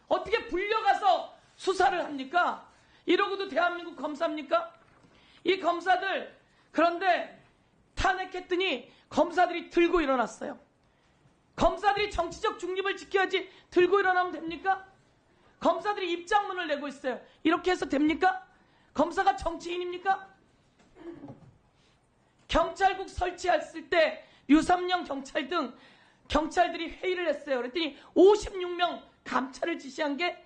어떻게 불려가서 수사를 합니까? 이러고도 대한민국 검사입니까? 이 검사들 그런데 탄핵했더니 검사들이 들고 일어났어요. 검사들이 정치적 중립을 지켜야지 들고 일어나면 됩니까? 검사들이 입장문을 내고 있어요. 이렇게 해서 됩니까? 검사가 정치인입니까? 경찰국 설치했을 때 류삼영 경찰 등 경찰들이 회의를 했어요. 그랬더니 56명 감찰을 지시한 게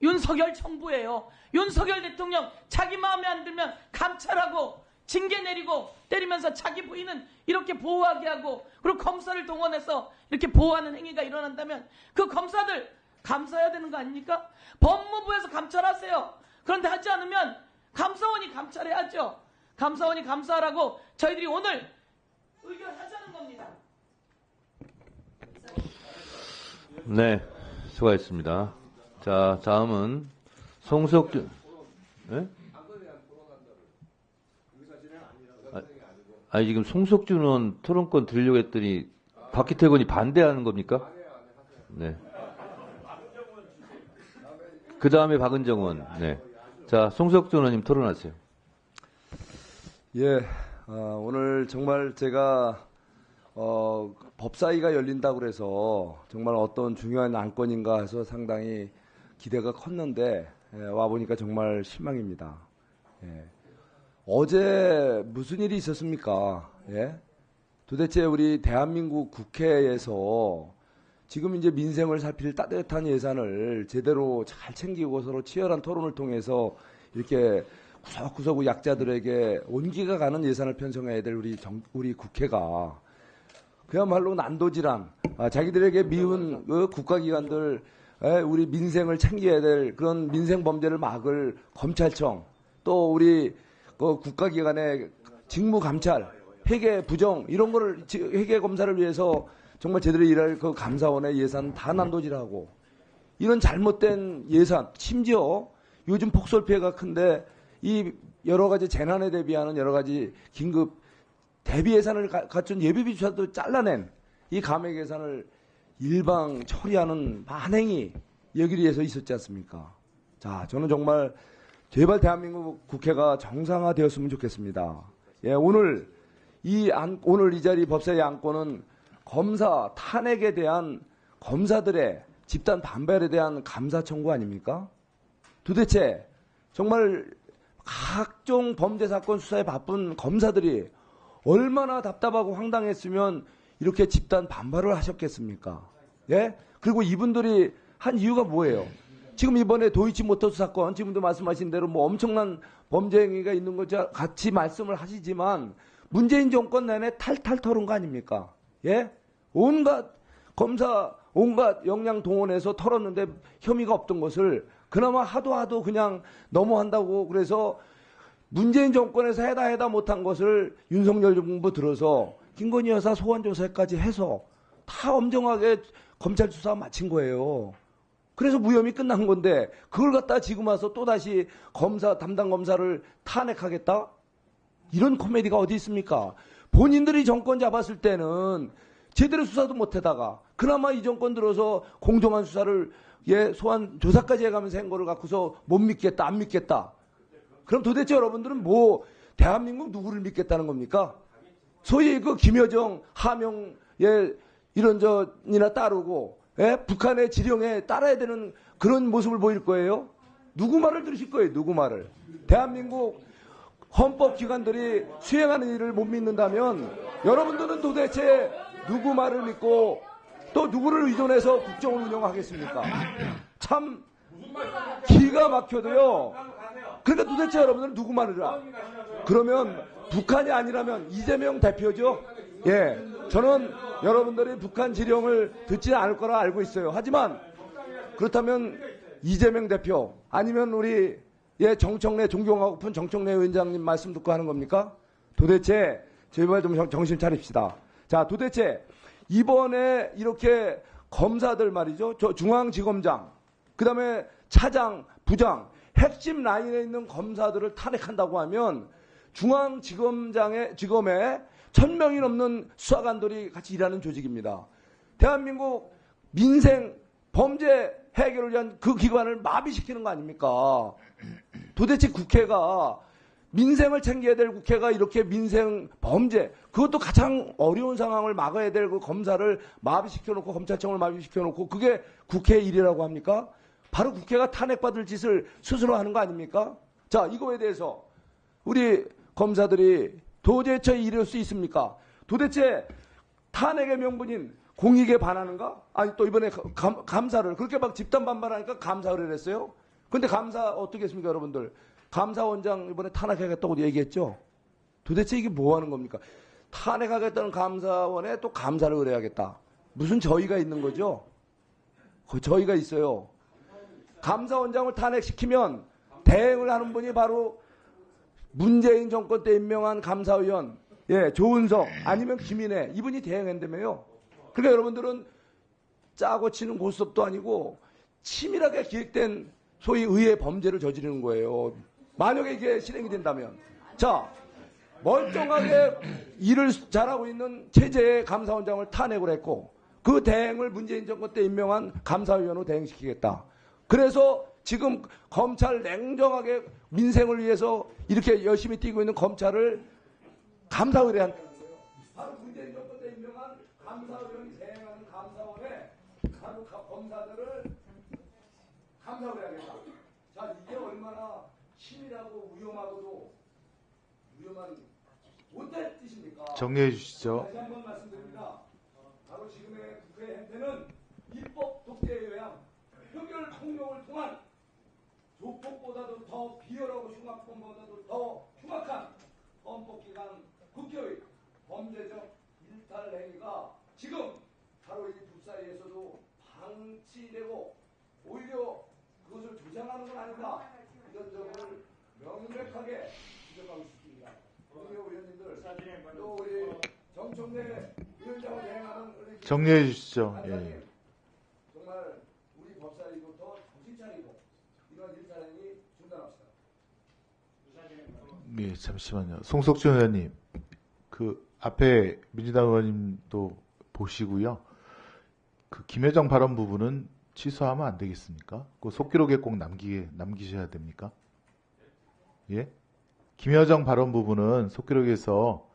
윤석열 정부예요. 윤석열 대통령 자기 마음에 안 들면 감찰하고 징계 내리고 때리면서 자기 부인은 이렇게 보호하게 하고 그리고 검사를 동원해서 이렇게 보호하는 행위가 일어난다면 그 검사들 감사해야 되는 거 아닙니까? 법무부에서 감찰하세요. 그런데 하지 않으면 감사원이 감찰해야죠. 감사원이 감사하라고 저희들이 오늘 의견하자는 겁니다. 네, 수고하셨습니다. 자, 다음은 송석준. 네? 아니, 지금 송석준 의원 토론권 드리려고 했더니 박기태 의원이 반대하는 겁니까? 네. 그 다음에 박은정 의원. 네. 자, 송석준 의원님 토론하세요. 예, 오늘 정말 제가 법사위가 열린다고 그래서 정말 어떤 중요한 안건인가 해서 상당히 기대가 컸는데 와 보니까 정말 실망입니다. 예. 어제 무슨 일이 있었습니까? 예? 도대체 우리 대한민국 국회에서 지금 이제 민생을 살필 따뜻한 예산을 제대로 잘 챙기고 서로 치열한 토론을 통해서 이렇게 구석구석 약자들에게 온기가 가는 예산을 편성해야 될 우리 국회가 그야말로 난도질환, 자기들에게 미운 그 국가기관들, 우리 민생을 챙겨야 될 그런 민생 범죄를 막을 검찰청, 또 우리 그 국가기관의 직무감찰, 회계 부정 이런 거를 회계 검사를 위해서 정말 제대로 일할 그 감사원의 예산 다 난도질하고 이런 잘못된 예산, 심지어 요즘 폭설 피해가 큰데 이 여러 가지 재난에 대비하는 여러 가지 긴급 대비 예산을 갖춘 예비비조사도 잘라낸 이 감액 예산을 일방 처리하는 만행이 여기에서 있었지 않습니까? 자, 저는 정말 제발 대한민국 국회가 정상화되었으면 좋겠습니다. 예, 오늘 이 자리 법사위 안건은 검사 탄핵에 대한 검사들의 집단 반발에 대한 감사 청구 아닙니까? 도대체 정말 각종 범죄 사건 수사에 바쁜 검사들이 얼마나 답답하고 황당했으면 이렇게 집단 반발을 하셨겠습니까? 예? 그리고 이분들이 한 이유가 뭐예요? 지금 이번에 도이치모터스 사건, 지금도 말씀하신 대로 뭐 엄청난 범죄 행위가 있는 것 같이 말씀을 하시지만 문재인 정권 내내 탈탈 털은 거 아닙니까? 예? 온갖 검사, 온갖 역량 동원해서 털었는데 혐의가 없던 것을 그나마 하도 그냥 넘어간다고 그래서 문재인 정권에서 해다 못한 것을 윤석열 정부 들어서 김건희 여사 소환조사까지 해서 다 엄정하게 검찰 수사 마친 거예요. 그래서 무혐의 끝난 건데 그걸 갖다 지금 와서 또다시 담당 검사를 탄핵하겠다? 이런 코미디가 어디 있습니까? 본인들이 정권 잡았을 때는 제대로 수사도 못하다가 그나마 이 정권 들어서 공정한 수사를 소환 조사까지 해가면서 한 거를 갖고서 못 믿겠다, 안 믿겠다. 그럼 도대체 여러분들은 뭐 대한민국 누구를 믿겠다는 겁니까? 소위 그 김여정 하명 이런저이나 따르고 북한의 지령에 따라야 되는 그런 모습을 보일 거예요? 누구 말을 들으실 거예요? 누구 말을? 대한민국 헌법기관들이 수행하는 일을 못 믿는다면 여러분들은 도대체 누구 말을 믿고 또 누구를 의존해서 국정을 운영하겠습니까? 참 기가 막혀도요. 그러니까 도대체 여러분들은 누구 말을 알아? 그러면 북한이 아니라면 이재명 대표죠. 예, 저는 여러분들이 북한 지령을 듣지 않을 거라 알고 있어요. 하지만 그렇다면 이재명 대표 아니면 우리 정청래 존경하고픈 정청래 위원장님 말씀 듣고 하는 겁니까? 도대체 제발 좀 정신 차립시다. 자, 도대체 이번에 이렇게 검사들 말이죠. 저 중앙지검장, 그다음에 차장, 부장, 핵심 라인에 있는 검사들을 탄핵한다고 하면 중앙지검에 1000명이 넘는 수사관들이 같이 일하는 조직입니다. 대한민국 민생 범죄 해결을 위한 그 기관을 마비시키는 거 아닙니까? 도대체 국회가 민생을 챙겨야 될 국회가 이렇게 민생 범죄, 그것도 가장 어려운 상황을 막아야 될 그 검사를 마비시켜놓고 검찰청을 마비시켜놓고 그게 국회의 일이라고 합니까? 바로 국회가 탄핵받을 짓을 스스로 하는 거 아닙니까? 자, 이거에 대해서 우리 검사들이 도대체 이럴 수 있습니까? 도대체 탄핵의 명분인 공익에 반하는가? 아니 또 이번에 감사를 그렇게 막 집단 반발하니까 감사를 했어요. 근데 감사 어떻게 했습니까, 여러분들? 감사원장 이번에 탄핵하겠다고 얘기했죠. 도대체 이게 뭐 하는 겁니까? 탄핵하겠다는 감사원에 또 감사를 의뢰하겠다. 무슨 저희가 있는 거죠? 저희가 있어요. 감사원장을 탄핵시키면 대행을 하는 분이 바로 문재인 정권 때 임명한 감사위원, 조은석 아니면 김인혜 이분이 대행한다며요. 그러니까 여러분들은 짜고 치는 고스톱도 아니고 치밀하게 기획된 소위 의회 범죄를 저지르는 거예요. 만약에 이게 실행이 된다면. 자, 멀쩡하게 일을 잘하고 있는 체제의 감사원장을 탄핵을 했고 그 대행을 문재인 정권 때 임명한 감사위원으로 대행시키겠다. 그래서 지금 검찰 냉정하게 민생을 위해서 이렇게 열심히 뛰고 있는 검찰을 감사 의뢰한다는 거예요. 바로 문재인 정권 때 임명한 감사위원이 대행하는 감사원에 바로 검사들을 감사 의뢰하겠다. 자, 이게 얼마나 치밀하고 위험하고도 위험한 못된 뜻입니까? 정리해 주시죠. 다시 한번 말씀드립니다. 바로 지금의 국회 행태는 입법 독재에 의한 흑열 폭력을 통한 조폭보다도 더 비열하고 흉악범보다도 더 흉악한 헌법기관 국회의 범죄적 일탈 행위가 지금 바로 이 북사이에서도 방치되고 오히려 그것을 조장하는 건 아닌가 이런 점을 명백하게 지적하고 싶습니다. 우리 의원님들 또 우리 정청래 위원장을 대행하는 정리해 주시죠. 예. 정말 우리 법사위부터 정신 차리고 이런 일탈행위 중단합시다. 예, 잠시만요. 송석준 의원님, 그 앞에 민주당 의원님도 보시고요. 그 김여정 발언 부분은 취소하면 안 되겠습니까? 그 속기록에 꼭 남기셔야 됩니까? 예? 김여정 발언 부분은 속기록에서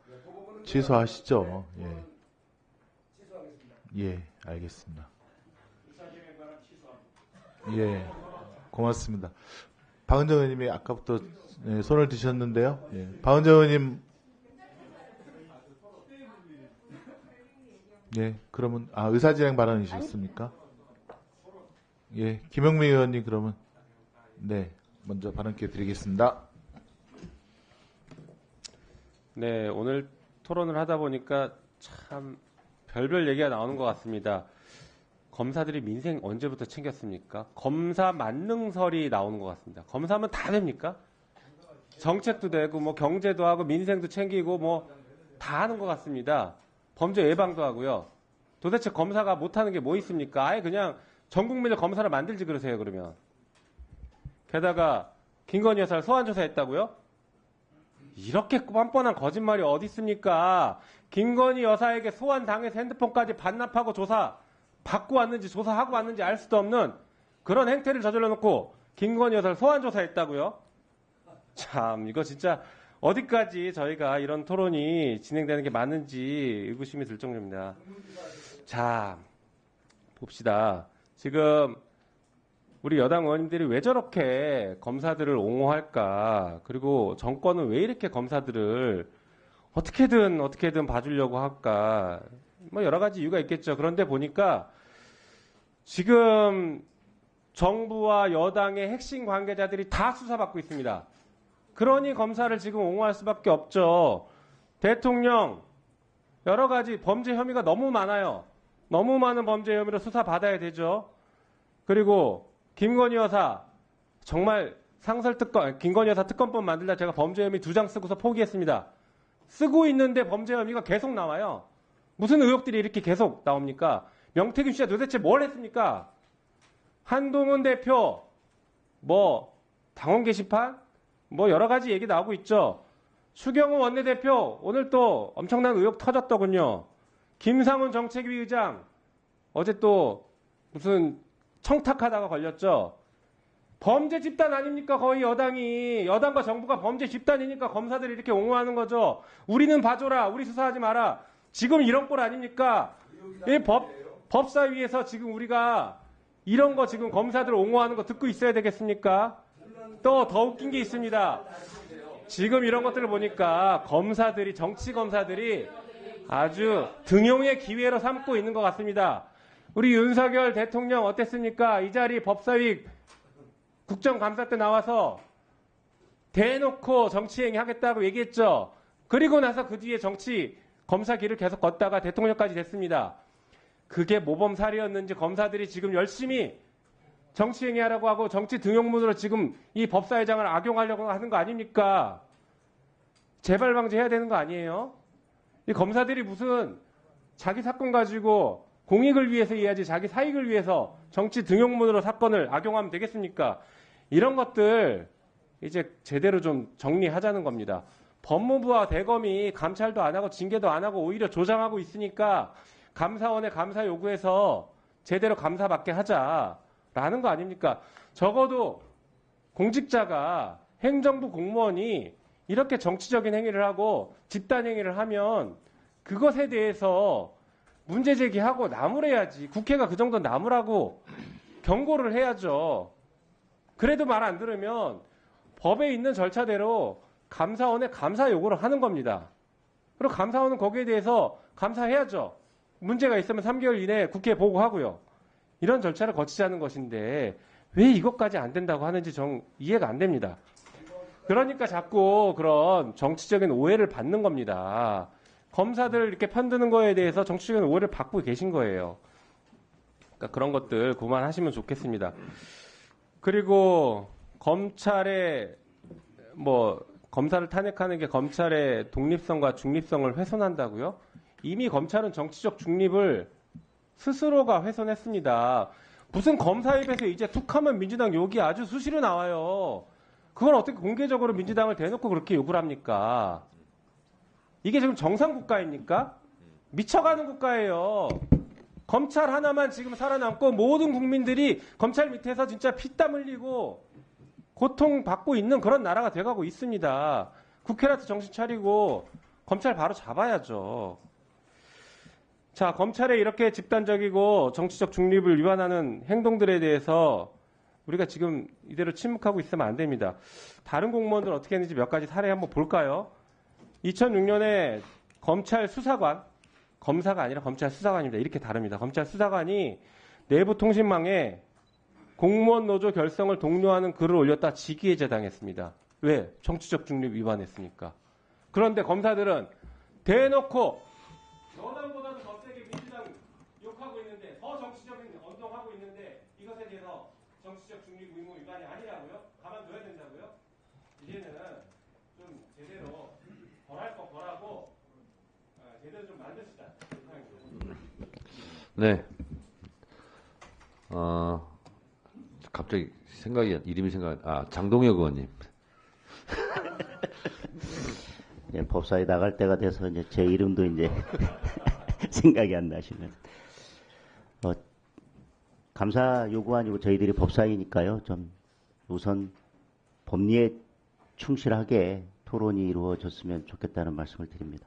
취소하시죠. 예. 예, 알겠습니다. 예, 고맙습니다. 박은정 의원님이 아까부터 손을 드셨는데요. 예, 박은정 의원님, 예, 그러면 의사진행 발언이셨습니까? 예, 김영민 의원님 그러면 네, 먼저 발언 기회 드리겠습니다. 네, 오늘 토론을 하다 보니까 참 별별 얘기가 나오는 것 같습니다. 검사들이 민생 언제부터 챙겼습니까? 검사 만능설이 나오는 것 같습니다. 검사하면 다 됩니까? 정책도 되고 뭐 경제도 하고 민생도 챙기고 뭐 다 하는 것 같습니다. 범죄 예방도 하고요. 도대체 검사가 못하는 게 뭐 있습니까? 아예 그냥 전 국민을 검사를 만들지 그러세요, 그러면. 게다가 김건희 여사를 소환 조사했다고요? 이렇게 뻔뻔한 거짓말이 어디 있습니까? 김건희 여사에게 소환 당해서 핸드폰까지 반납하고 조사 받고 왔는지 조사하고 왔는지 알 수도 없는 그런 행태를 저질러 놓고 김건희 여사를 소환 조사했다고요? 참 이거 진짜 어디까지 저희가 이런 토론이 진행되는 게 맞는지 의구심이 들 정도입니다. 자, 봅시다. 지금 우리 여당 의원님들이 왜 저렇게 검사들을 옹호할까? 그리고 정권은 왜 이렇게 검사들을 어떻게든 봐주려고 할까? 뭐 여러 가지 이유가 있겠죠. 그런데 보니까 지금 정부와 여당의 핵심 관계자들이 다 수사받고 있습니다. 그러니 검사를 지금 옹호할 수밖에 없죠. 대통령 여러 가지 범죄 혐의가 너무 많아요. 너무 많은 범죄 혐의로 수사받아야 되죠. 그리고 김건희 여사 정말 김건희 여사 특검법 만들다 제가 범죄 혐의 2장 쓰고서 포기했습니다. 쓰고 있는데 범죄 혐의가 계속 나와요. 무슨 의혹들이 이렇게 계속 나옵니까? 명태균 씨가 도대체 뭘 했습니까? 한동훈 대표 뭐 당원 게시판 뭐 여러 가지 얘기 나오고 있죠. 추경호 원내대표 오늘 또 엄청난 의혹 터졌더군요. 김상훈 정책위 의장 어제 또 무슨 청탁하다가 걸렸죠. 범죄 집단 아닙니까? 거의 여당과 정부가 범죄 집단이니까 검사들이 이렇게 옹호하는 거죠. 우리는 봐줘라. 우리 수사하지 마라. 지금 이런 꼴 아닙니까? 이 법사위에서 지금 우리가 이런 거 지금 검사들 옹호하는 거 듣고 있어야 되겠습니까? 또 더 웃긴 게 있습니다. 지금 이런 것들을 보니까 정치 검사들이 아주 등용의 기회로 삼고 있는 것 같습니다. 우리 윤석열 대통령 어땠습니까? 이 자리 법사위 국정감사 때 나와서 대놓고 정치행위 하겠다고 얘기했죠. 그리고 나서 그 뒤에 정치 검사 길을 계속 걷다가 대통령까지 됐습니다. 그게 모범 사례였는지 검사들이 지금 열심히 정치행위 하라고 하고 정치 등용문으로 지금 이 법사위장을 악용하려고 하는 거 아닙니까? 재발 방지해야 되는 거 아니에요? 이 검사들이 무슨 자기 사건 가지고 공익을 위해서 해야지 자기 사익을 위해서 정치 등용문으로 사건을 악용하면 되겠습니까? 이런 것들 이제 제대로 좀 정리하자는 겁니다. 법무부와 대검이 감찰도 안 하고 징계도 안 하고 오히려 조장하고 있으니까 감사원의 감사 요구해서 제대로 감사받게 하자라는 거 아닙니까? 적어도 공직자가 행정부 공무원이 이렇게 정치적인 행위를 하고 집단 행위를 하면 그것에 대해서 문제 제기하고 나무래야지. 국회가 그 정도 나무라고 경고를 해야죠. 그래도 말 안 들으면 법에 있는 절차대로 감사원에 감사 요구를 하는 겁니다. 그리고 감사원은 거기에 대해서 감사해야죠. 문제가 있으면 3개월 이내에 국회에 보고하고요. 이런 절차를 거치자는 것인데 왜 이것까지 안 된다고 하는지 정 이해가 안 됩니다. 그러니까 자꾸 그런 정치적인 오해를 받는 겁니다. 검사들 이렇게 편드는 거에 대해서 정치적인 오해를 받고 계신 거예요. 그러니까 그런 것들 그만하시면 좋겠습니다. 그리고 검찰의 검사를 탄핵하는 게 검찰의 독립성과 중립성을 훼손한다고요? 이미 검찰은 정치적 중립을 스스로가 훼손했습니다. 무슨 검사 입에서 이제 툭하면 민주당 욕이 아주 수시로 나와요. 그걸 어떻게 공개적으로 민주당을 대놓고 그렇게 욕을 합니까? 이게 지금 정상국가입니까? 미쳐가는 국가예요. 검찰 하나만 지금 살아남고 모든 국민들이 검찰 밑에서 진짜 피땀 흘리고 고통받고 있는 그런 나라가 돼가고 있습니다. 국회라도 정신 차리고 검찰 바로 잡아야죠. 자, 검찰의 이렇게 집단적이고 정치적 중립을 위반하는 행동들에 대해서 우리가 지금 이대로 침묵하고 있으면 안 됩니다. 다른 공무원들 어떻게 했는지 몇 가지 사례 한번 볼까요? 2006년에 검찰 수사관, 검사가 아니라 검찰 수사관입니다. 이렇게 다릅니다. 검찰 수사관이 내부 통신망에 공무원 노조 결성을 독려하는 글을 올렸다 직위해제당했습니다. 왜? 정치적 중립 위반했으니까. 그런데 검사들은 대놓고 여당보다도 더 세게 민주당 욕하고 있는데 더 정치적인 언동하고 있는데 이것에 대해서 정치적 중립 의무 위반이 아니라고요? 가만둬야 된다고요? 이제는 좀 제대로 벌할 거 벌하고 제대로 좀 만드시다. 네. 갑자기 이름이 장동혁 의원님. 예, 법사위 나갈 때가 돼서 이제 제 이름도 이제 생각이 안 나시는. 감사 요구 아니고 저희들이 법사위니까요. 좀 우선 법리에 충실하게 토론이 이루어졌으면 좋겠다는 말씀을 드립니다.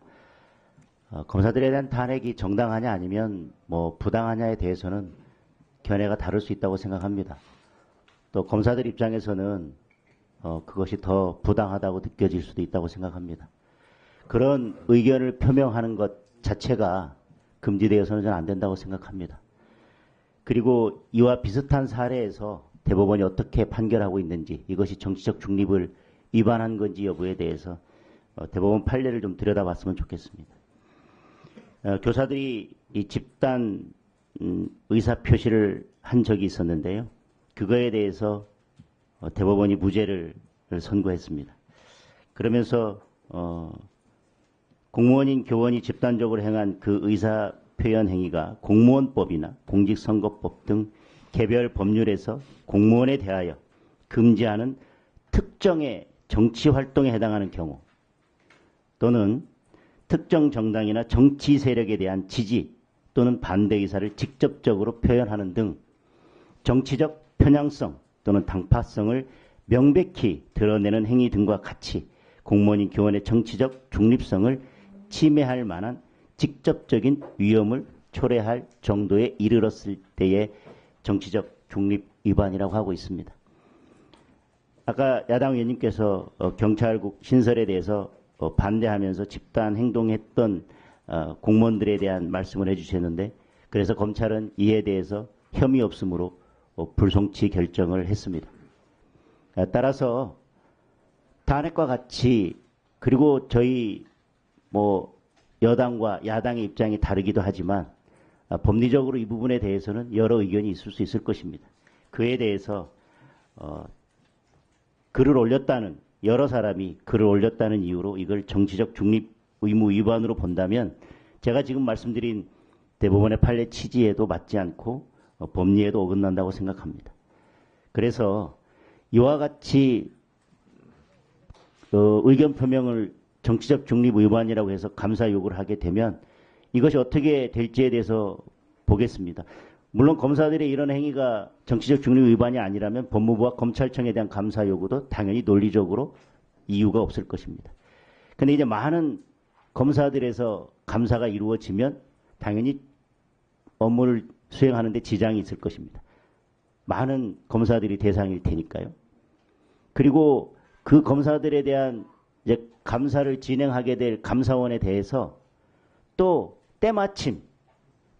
검사들에 대한 탄핵이 정당하냐 아니면 부당하냐에 대해서는 견해가 다를 수 있다고 생각합니다. 또 검사들 입장에서는 그것이 더 부당하다고 느껴질 수도 있다고 생각합니다. 그런 의견을 표명하는 것 자체가 금지되어서는 저는 안 된다고 생각합니다. 그리고 이와 비슷한 사례에서 대법원이 어떻게 판결하고 있는지, 이것이 정치적 중립을 위반한 건지 여부에 대해서 대법원 판례를 좀 들여다봤으면 좋겠습니다. 교사들이 이 집단 의사표시를 한 적이 있었는데요. 그거에 대해서 대법원이 무죄를 선고했습니다. 그러면서 공무원인 교원이 집단적으로 행한 그 의사표현 행위가 공무원법이나 공직선거법 등 개별 법률에서 공무원에 대하여 금지하는 특정의 정치활동에 해당하는 경우 또는 특정 정당이나 정치 세력에 대한 지지 또는 반대 의사를 직접적으로 표현하는 등 정치적 편향성 또는 당파성을 명백히 드러내는 행위 등과 같이 공무원인 교원의 정치적 중립성을 침해할 만한 직접적인 위험을 초래할 정도에 이르렀을 때의 정치적 중립 위반이라고 하고 있습니다. 아까 야당 의원님께서 경찰국 신설에 대해서 반대하면서 집단 행동했던 공무원들에 대한 말씀을 해주셨는데 그래서 검찰은 이에 대해서 혐의 없음으로 불송치 결정을 했습니다. 따라서 탄핵과 같이 그리고 저희 여당과 야당의 입장이 다르기도 하지만 법리적으로 이 부분에 대해서는 여러 의견이 있을 수 있을 것입니다. 그에 대해서 글을 올렸다는 여러 사람이 글을 올렸다는 이유로 이걸 정치적 중립 의무 위반으로 본다면 제가 지금 말씀드린 대법원의 판례 취지에도 맞지 않고 법리에도 어긋난다고 생각합니다. 그래서 이와 같이 의견 표명을 정치적 중립 위반이라고 해서 감사 요구를 하게 되면 이것이 어떻게 될지에 대해서 보겠습니다. 물론 검사들의 이런 행위가 정치적 중립 위반이 아니라면 법무부와 검찰청에 대한 감사 요구도 당연히 논리적으로 이유가 없을 것입니다. 그런데 이제 많은 검사들에서 감사가 이루어지면 당연히 업무를 수행하는 데 지장이 있을 것입니다. 많은 검사들이 대상일 테니까요. 그리고 그 검사들에 대한 이제 감사를 진행하게 될 감사원에 대해서 또 때마침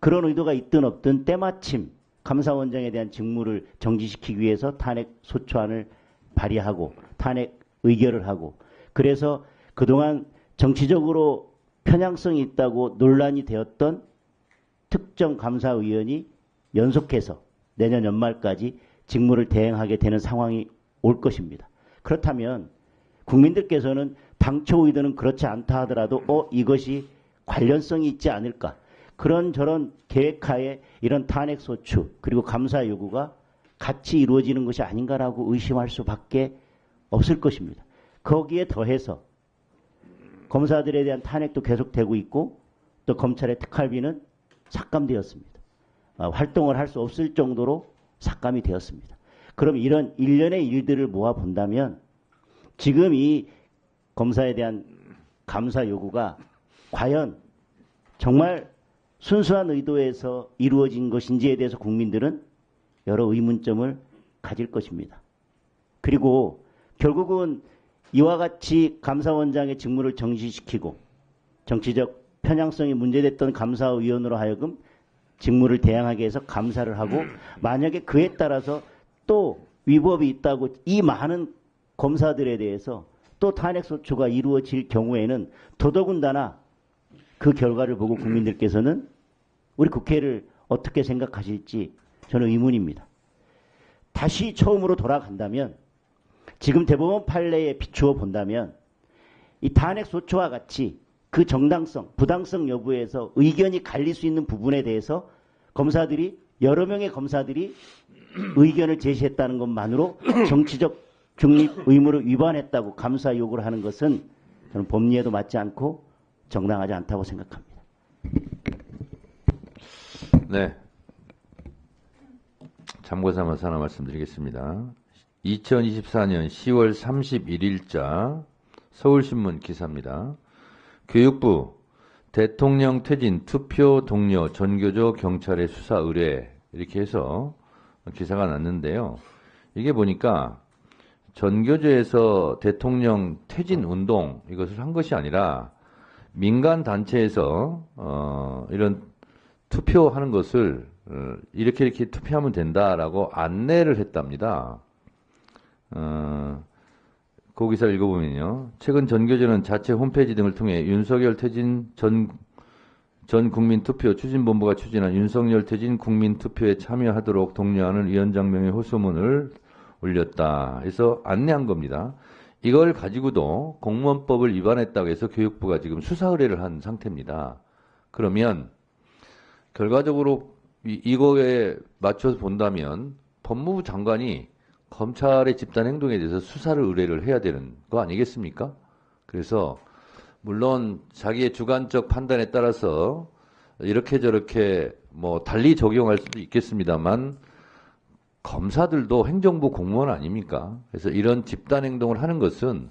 그런 의도가 있든 없든 때마침 감사원장에 대한 직무를 정지시키기 위해서 탄핵 소추안을 발의하고 탄핵 의결을 하고 그래서 그동안 정치적으로 편향성이 있다고 논란이 되었던 특정 감사위원이 연속해서 내년 연말까지 직무를 대행하게 되는 상황이 올 것입니다. 그렇다면 국민들께서는 당초 의도는 그렇지 않다 하더라도 이것이 관련성이 있지 않을까 그런저런 계획하에 이런 탄핵소추 그리고 감사 요구가 같이 이루어지는 것이 아닌가라고 의심할 수밖에 없을 것입니다. 거기에 더해서 검사들에 대한 탄핵도 계속되고 있고 또 검찰의 특활비는 삭감되었습니다. 활동을 할 수 없을 정도로 삭감이 되었습니다. 그럼 이런 일련의 일들을 모아본다면 지금 이 검사에 대한 감사 요구가 과연 정말 순수한 의도에서 이루어진 것인지에 대해서 국민들은 여러 의문점을 가질 것입니다. 그리고 결국은 이와 같이 감사원장의 직무를 정지시키고 정치적 편향성이 문제됐던 감사위원으로 하여금 직무를 대항하게 해서 감사를 하고 만약에 그에 따라서 또 위법이 있다고 이 많은 검사들에 대해서 또 탄핵소추가 이루어질 경우에는 더더군다나 그 결과를 보고 국민들께서는 우리 국회를 어떻게 생각하실지 저는 의문입니다. 다시 처음으로 돌아간다면 지금 대법원 판례에 비추어 본다면 이 탄핵소추와 같이 그 정당성, 부당성 여부에서 의견이 갈릴 수 있는 부분에 대해서 검사들이 여러 명의 검사들이 의견을 제시했다는 것만으로 정치적 중립 의무를 위반했다고 감사 요구를 하는 것은 저는 법리에도 맞지 않고 정당하지 않다고 생각합니다. 네. 참고 삼아서 하나 말씀드리겠습니다. 2024년 10월 31일자 서울신문 기사입니다. 교육부 대통령 퇴진 투표 동료 전교조 경찰의 수사 의뢰 이렇게 해서 기사가 났는데요. 이게 보니까 전교조에서 대통령 퇴진 운동 이것을 한 것이 아니라 민간 단체에서 이런 투표하는 것을 이렇게 투표하면 된다라고 안내를 했답니다. 그 기사를 읽어보면요. 최근 전교조는 자체 홈페이지 등을 통해 윤석열 퇴진 전 국민투표 추진본부가 추진한 윤석열 퇴진 국민투표에 참여하도록 독려하는 위원장 명의 호소문을 올렸다. 해서 안내한 겁니다. 이걸 가지고도 공무원법을 위반했다고 해서 교육부가 지금 수사 의뢰를 한 상태입니다. 그러면 결과적으로 이거에 맞춰서 본다면 법무부 장관이 검찰의 집단 행동에 대해서 수사를 의뢰를 해야 되는 거 아니겠습니까? 그래서 물론 자기의 주관적 판단에 따라서 이렇게 저렇게 달리 적용할 수도 있겠습니다만 검사들도 행정부 공무원 아닙니까? 그래서 이런 집단 행동을 하는 것은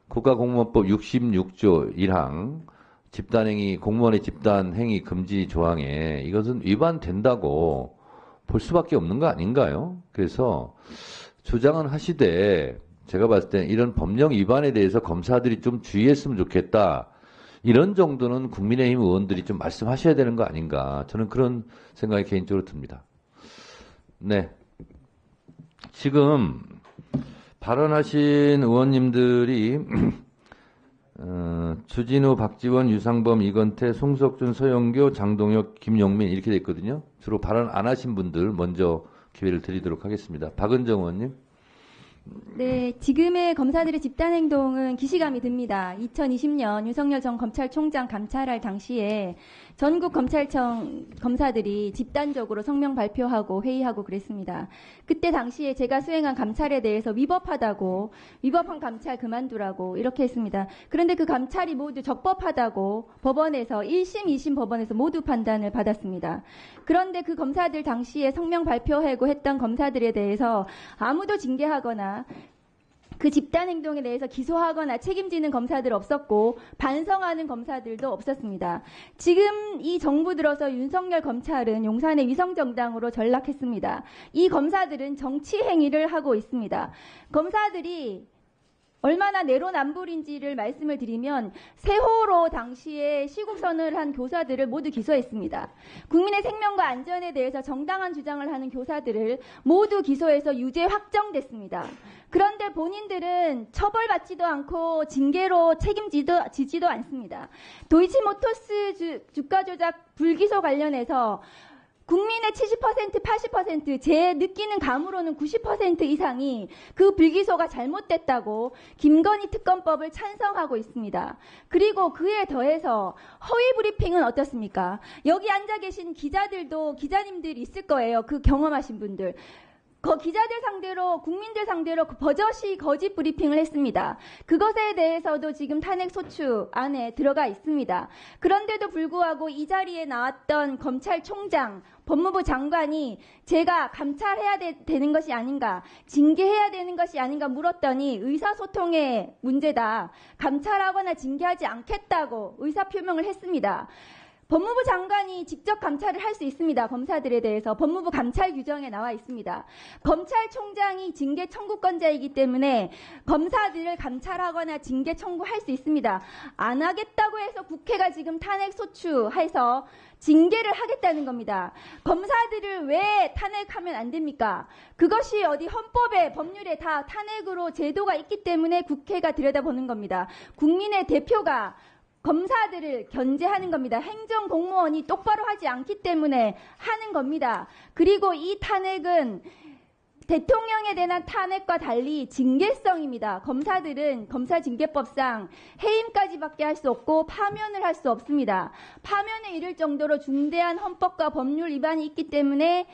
국가공무원법 66조 1항 집단행위, 공무원의 집단행위 금지 조항에 이것은 위반된다고 볼 수밖에 없는 거 아닌가요? 그래서 주장은 하시되 제가 봤을 때 이런 법령 위반에 대해서 검사들이 좀 주의했으면 좋겠다. 이런 정도는 국민의힘 의원들이 좀 말씀하셔야 되는 거 아닌가. 저는 그런 생각이 개인적으로 듭니다. 네. 지금 발언하신 의원님들이 주진우, 박지원, 유상범, 이건태, 송석준, 서영교, 장동혁, 김용민 이렇게 돼 있거든요. 주로 발언 안 하신 분들 먼저 기회를 드리도록 하겠습니다. 박은정 의원님. 네, 지금의 검사들의 집단 행동은 기시감이 듭니다. 2020년 윤석열 전 검찰총장 감찰할 당시에 전국 검찰청 검사들이 집단적으로 성명 발표하고 회의하고 그랬습니다. 그때 당시에 제가 수행한 감찰에 대해서 위법하다고, 위법한 감찰 그만두라고 이렇게 했습니다. 그런데 그 감찰이 모두 적법하다고 법원에서 1심, 2심 법원에서 모두 판단을 받았습니다. 그런데 그 검사들 당시에 성명 발표하고 했던 검사들에 대해서 아무도 징계하거나 그 집단 행동에 대해서 기소하거나 책임지는 검사들 없었고 반성하는 검사들도 없었습니다. 지금 이 정부 들어서 윤석열 검찰은 용산의 위성정당으로 전락했습니다. 이 검사들은 정치 행위를 하고 있습니다. 검사들이 얼마나 내로남불인지를 말씀을 드리면 세호로 당시에 시국선언을 한 교사들을 모두 기소했습니다. 국민의 생명과 안전에 대해서 정당한 주장을 하는 교사들을 모두 기소해서 유죄 확정됐습니다. 그런데 본인들은 처벌받지도 않고 징계로 책임지지도 않습니다. 도이치모터스 주가 조작 불기소 관련해서 국민의 70%, 80%, 제 느끼는 감으로는 90% 이상이 그 불기소가 잘못됐다고 김건희 특검법을 찬성하고 있습니다. 그리고 그에 더해서 허위 브리핑은 어떻습니까? 여기 앉아 계신 기자들도 기자님들이 있을 거예요. 그 경험하신 분들. 기자들 상대로, 국민들 상대로 버젓이 거짓 브리핑을 했습니다. 그것에 대해서도 지금 탄핵 소추 안에 들어가 있습니다. 그런데도 불구하고 이 자리에 나왔던 검찰총장, 법무부 장관이 제가 감찰해야 되는 것이 아닌가, 징계해야 되는 것이 아닌가 물었더니 의사소통의 문제다. 감찰하거나 징계하지 않겠다고 의사표명을 했습니다. 법무부 장관이 직접 감찰을 할 수 있습니다. 검사들에 대해서 법무부 감찰 규정에 나와 있습니다. 검찰총장이 징계 청구권자이기 때문에 검사들을 감찰하거나 징계 청구할 수 있습니다. 안 하겠다고 해서 국회가 지금 탄핵 소추해서 징계를 하겠다는 겁니다. 검사들을 왜 탄핵하면 안 됩니까? 그것이 어디 헌법에, 법률에 다 탄핵으로 제도가 있기 때문에 국회가 들여다보는 겁니다. 국민의 대표가 검사들을 견제하는 겁니다. 행정공무원이 똑바로 하지 않기 때문에 하는 겁니다. 그리고 이 탄핵은 대통령에 대한 탄핵과 달리 징계성입니다. 검사들은 검사징계법상 해임까지밖에 할 수 없고 파면을 할 수 없습니다. 파면에 이를 정도로 중대한 헌법과 법률 위반이 있기 때문에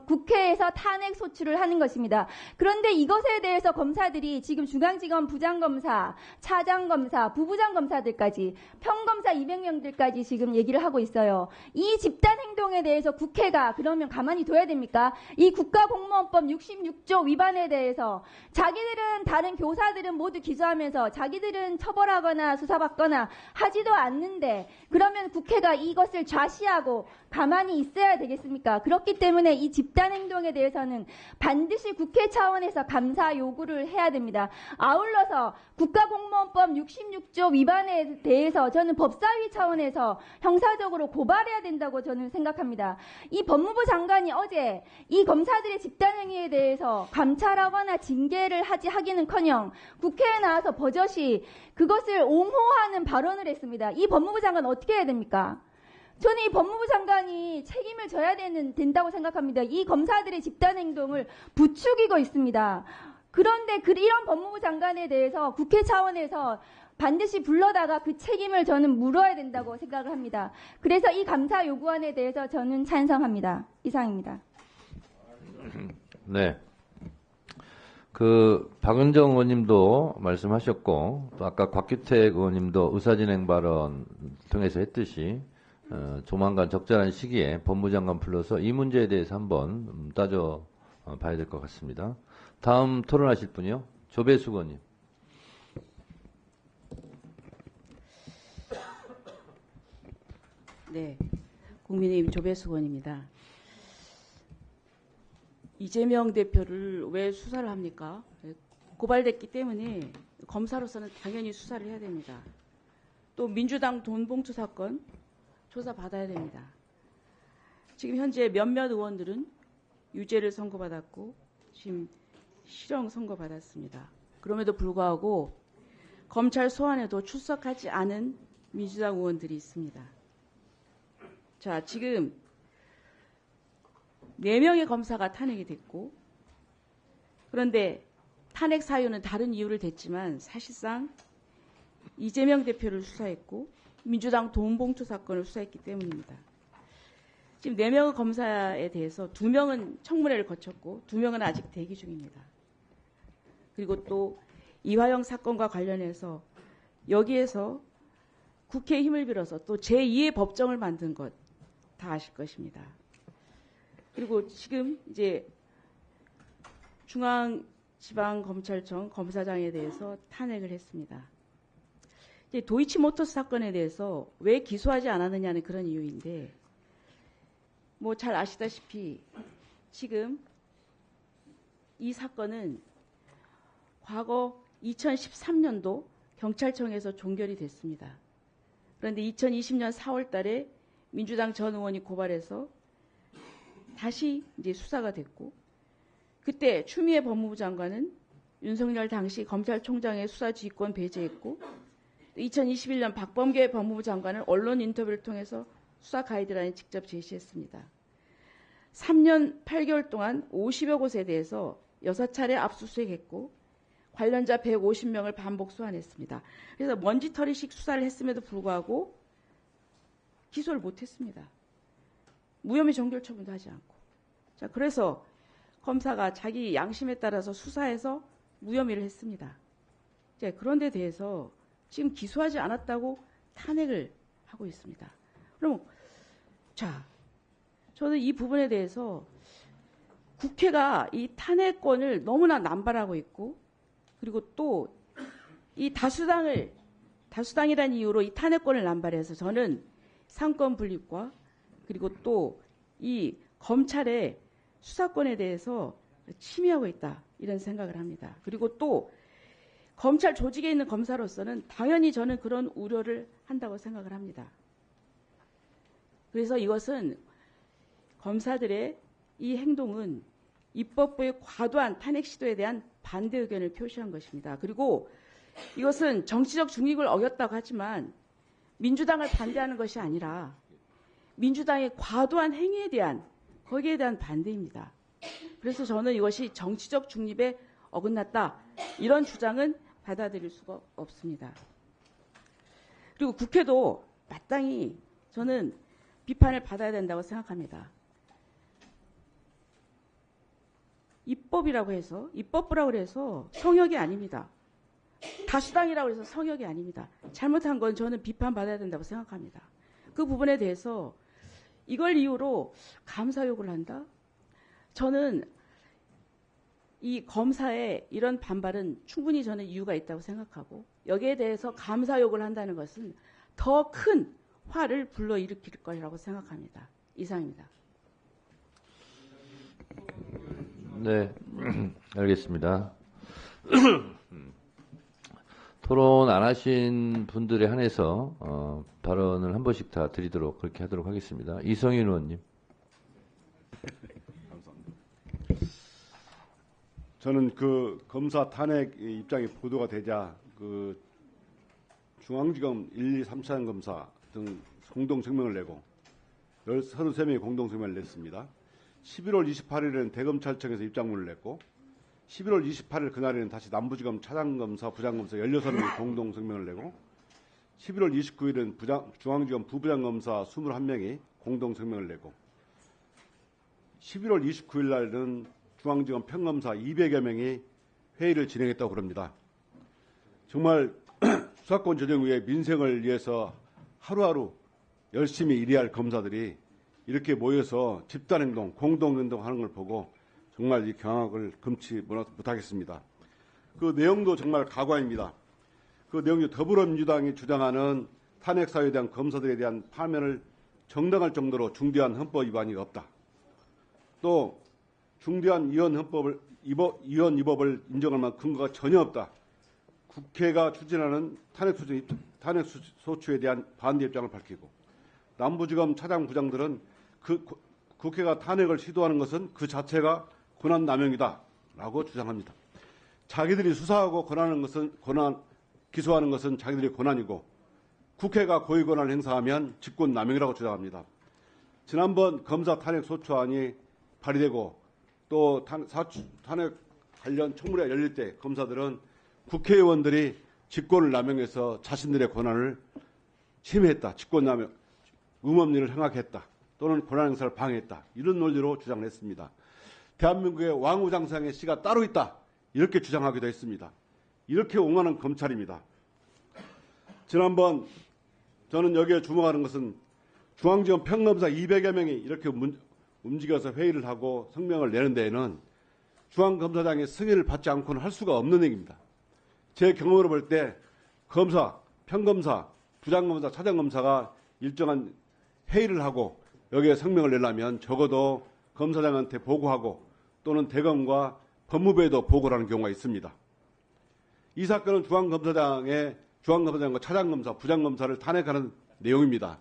국회에서 탄핵 소추를 하는 것입니다. 그런데 이것에 대해서 검사들이 지금 중앙지검 부장검사, 차장검사, 부부장검사들까지 평검사 200명들까지 지금 얘기를 하고 있어요. 이 집단 행동에 대해서 국회가 그러면 가만히 둬야 됩니까? 이 국가공무원법 66조 위반에 대해서 자기들은, 다른 교사들은 모두 기소하면서 자기들은 처벌하거나 수사받거나 하지도 않는데 그러면 국회가 이것을 좌시하고 가만히 있어야 되겠습니까? 그렇기 때문에 이 집단 행동에 대해서는 반드시 국회 차원에서 감사 요구를 해야 됩니다. 아울러서 국가공무원법 66조 위반에 대해서 저는 법사위 차원에서 형사적으로 고발해야 된다고 저는 생각합니다. 이 법무부 장관이 어제 이 검사들의 집단 행위에 대해서 감찰하거나 징계를 하기는커녕 국회에 나와서 버젓이 그것을 옹호하는 발언을 했습니다. 이 법무부 장관 어떻게 해야 됩니까? 저는 이 법무부 장관이 책임을 져야 된다고 생각합니다. 이 검사들의 집단 행동을 부추기고 있습니다. 그런데 이런 법무부 장관에 대해서 국회 차원에서 반드시 불러다가 그 책임을 저는 물어야 된다고 생각을 합니다. 그래서 이 감사 요구안에 대해서 저는 찬성합니다. 이상입니다. 네. 박은정 의원님도 말씀하셨고, 또 아까 곽규택 의원님도 의사진행 발언 통해서 했듯이, 조만간 적절한 시기에 법무장관 불러서 이 문제에 대해서 한번 따져 봐야 될 것 같습니다. 다음 토론하실 분이요. 조배숙 의원님. 네. 국민의힘 조배숙 의원입니다. 이재명 대표를 왜 수사를 합니까? 고발됐기 때문에 검사로서는 당연히 수사를 해야 됩니다. 또 민주당 돈봉투 사건 조사받아야 됩니다. 지금 현재 몇몇 의원들은 유죄를 선고받았고 지금 실형 선고받았습니다. 그럼에도 불구하고 검찰 소환에도 출석하지 않은 민주당 의원들이 있습니다. 자, 지금 4명의 검사가 탄핵이 됐고, 그런데 탄핵 사유는 다른 이유를 댔지만 사실상 이재명 대표를 수사했고 민주당 돈봉투 사건을 수사했기 때문입니다. 지금 4명의 검사에 대해서 2명은 청문회를 거쳤고 2명은 아직 대기 중입니다. 그리고 또 이화영 사건과 관련해서 여기에서 국회의 힘을 빌어서 또 제2의 법정을 만든 것 다 아실 것입니다. 그리고 지금 이제 중앙지방검찰청 검사장에 대해서 탄핵을 했습니다. 이제 도이치모터스 사건에 대해서 왜 기소하지 않았느냐는 그런 이유인데, 뭐 잘 아시다시피 지금 이 사건은 과거 2013년도 경찰청에서 종결이 됐습니다. 그런데 2020년 4월 달에 민주당 전 의원이 고발해서 다시 이제 수사가 됐고, 그때 추미애 법무부 장관은 윤석열 당시 검찰총장의 수사 지휘권 배제했고, 2021년 박범계 법무부 장관은 언론 인터뷰를 통해서 수사 가이드라인을 직접 제시했습니다. 3년 8개월 동안 50여 곳에 대해서 6차례 압수수색했고 관련자 150명을 반복 소환했습니다. 그래서 먼지털이식 수사를 했음에도 불구하고 기소를 못했습니다. 무혐의 종결 처분도 하지 않고. 자, 그래서 검사가 자기 양심에 따라서 수사해서 무혐의를 했습니다. 자, 그런데 대해서 지금 기소하지 않았다고 탄핵을 하고 있습니다. 그럼 자, 저는 이 부분에 대해서 국회가 이 탄핵권을 너무나 남발하고 있고, 그리고 또 이 다수당이라는 이유로 이 탄핵권을 남발해서 저는 상권 분립과 그리고 또 이 검찰의 수사권에 대해서 침해하고 있다, 이런 생각을 합니다. 그리고 또 검찰 조직에 있는 검사로서는 당연히 저는 그런 우려를 한다고 생각을 합니다. 그래서 이것은 검사들의 이 행동은 입법부의 과도한 탄핵 시도에 대한 반대 의견을 표시한 것입니다. 그리고 이것은 정치적 중립을 어겼다고 하지만 민주당을 반대하는 것이 아니라 민주당의 과도한 행위에 대한, 거기에 대한 반대입니다. 그래서 저는 이것이 정치적 중립에 어긋났다, 이런 주장은 받아들일 수가 없습니다. 그리고 국회도 마땅히 저는 비판을 받아야 된다고 생각합니다. 입법부라고 해서 성역이 아닙니다. 다수당이라고 해서 성역이 아닙니다. 잘못한 건 저는 비판받아야 된다고 생각합니다. 그 부분에 대해서 이걸 이유로 감사 요구를 한다? 저는 이 검사의 이런 반발은 충분히 저는 이유가 있다고 생각하고, 여기에 대해서 감사 요구를 한다는 것은 더 큰 화를 불러일으킬 거라고 생각합니다. 이상입니다. 네, 알겠습니다. 토론 안 하신 분들에 한해서 발언을 한 번씩 다 드리도록 그렇게 하도록 하겠습니다. 이성윤 의원님. 저는 그 검사 탄핵 입장이 보도가 되자 그 중앙지검 1, 2, 3차 검사 등 공동声明을 내고 33명이 공동声明을 냈습니다. 11월 28일에는 대검찰청에서 입장문을 냈고 11월 28일 그날에는 다시 남부지검 차장검사, 부장검사 16명이 공동声明을 내고 11월 29일은 중앙지검 부부장검사 21명이 공동声明을 내고 11월 29일 날은 중앙지검 평검사 200여 명이 회의를 진행했다고 그럽니다. 정말 수사권 조정 위에 민생을 위해서 하루하루 열심히 일해야 할 검사들이 이렇게 모여서 집단행동, 공동행동하는 걸 보고 정말 이 경악을 금치 못하겠습니다. 그 내용도 정말 가관입니다. 그 내용이 더불어민주당이 주장하는 탄핵 사유에 대한 검사들에 대한 파면을 정당할 정도로 중대한 헌법 위반이 없다. 또 중대한 위헌 위법을 인정할 만한 근거가 전혀 없다. 국회가 추진하는 탄핵소추에 대한 반대 입장을 밝히고 남부지검 차장 부장들은 국회가 탄핵을 시도하는 것은 그 자체가 권한남용이다라고 주장합니다. 자기들이 수사하고 기소하는 것은 자기들의 권한이고 국회가 고의 권한을 행사하면 직권남용이라고 주장합니다. 지난번 검사 탄핵소추안이 발의되고 또 탄핵 관련 청문회가 열릴 때 검사들은 국회의원들이 직권을 남용해서 자신들의 권한을 침해했다, 직권남용, 음험일을 행하했다 또는 권한 행사를 방해했다 이런 논리로 주장을 했습니다. 대한민국의 왕후장상의 씨가 따로 있다 이렇게 주장하기도 했습니다. 이렇게 옹호하는 검찰입니다. 지난번 저는 여기에 주목하는 것은 중앙지검 평검사 200여 명이 이렇게 움직여서 회의를 하고 성명을 내는 데에는 중앙검사장의 승인을 받지 않고는 할 수가 없는 얘기입니다. 제 경험으로 볼 때 검사, 평검사, 부장검사, 차장검사가 일정한 회의를 하고 여기에 성명을 내려면 적어도 검사장한테 보고하고 또는 대검과 법무부에도 보고를 하는 경우가 있습니다. 이 사건은 중앙검사장과 차장검사, 부장검사를 탄핵하는 내용입니다.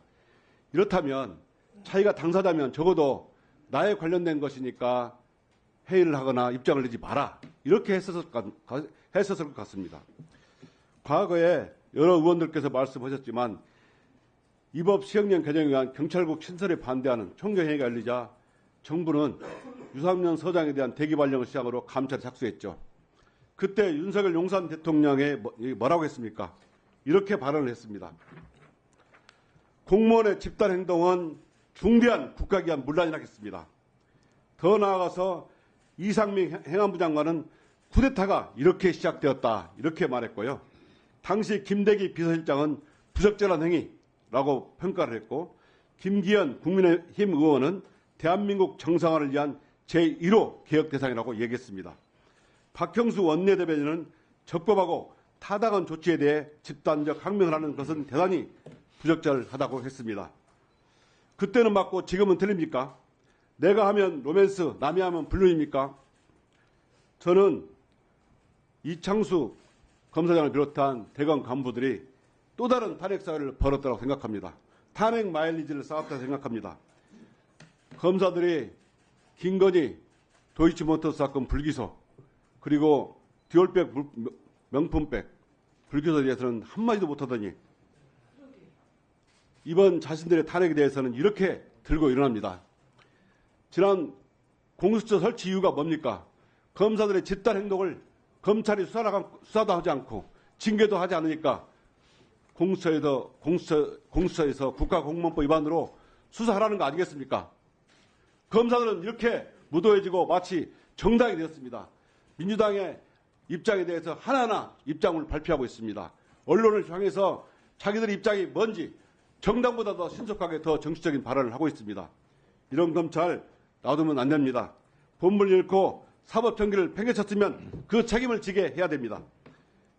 이렇다면 자기가 당사자면 적어도 나에 관련된 것이니까 회의를 하거나 입장을 내지 마라. 이렇게 했었을 것 같습니다. 과거에 여러 의원들께서 말씀하셨지만 이 법 시행령 개정에 의한 경찰국 신설에 반대하는 총경회의가 열리자 정부는 유상년 서장에 대한 대기 발령을 시작으로 감찰에 착수했죠. 그때 윤석열 용산 대통령이 뭐라고 했습니까? 이렇게 발언을 했습니다. 공무원의 집단 행동은 중대한 국가기관 문란이라겠습니다. 더 나아가서 이상민 행안부 장관은 쿠데타가 이렇게 시작되었다 이렇게 말했고요. 당시 김대기 비서실장은 부적절한 행위라고 평가를 했고 김기현 국민의힘 의원은 대한민국 정상화를 위한 제1호 개혁 대상이라고 얘기했습니다. 박형수 원내대변인은 적법하고 타당한 조치에 대해 집단적 항명을 하는 것은 대단히 부적절하다고 했습니다. 그때는 맞고 지금은 틀립니까? 내가 하면 로맨스, 남이 하면 불륜입니까? 저는 이창수 검사장을 비롯한 대검 간부들이 또 다른 탄핵 사회를 벌였다고 생각합니다. 탄핵 마일리지를 쌓았다고 생각합니다. 검사들이 김건희 도이치모터스 사건 불기소 그리고 듀얼백 명품백 불기소에 대해서는 한마디도 못하더니 이번 자신들의 탄핵에 대해서는 이렇게 들고 일어납니다. 지난 공수처 설치 이유가 뭡니까? 검사들의 집단 행동을 검찰이 수사도 하지 않고 징계도 하지 않으니까 공수처에서 국가공무원법 위반으로 수사하라는 거 아니겠습니까? 검사들은 이렇게 무도해지고 마치 정당이 되었습니다. 민주당의 입장에 대해서 하나하나 입장을 발표하고 있습니다. 언론을 향해서 자기들의 입장이 뭔지 정당보다 더 신속하게 더 정치적인 발언을 하고 있습니다. 이런 검찰 놔두면 안 됩니다. 본분을 잃고 사법정기를 팽개쳤으면 그 책임을 지게 해야 됩니다.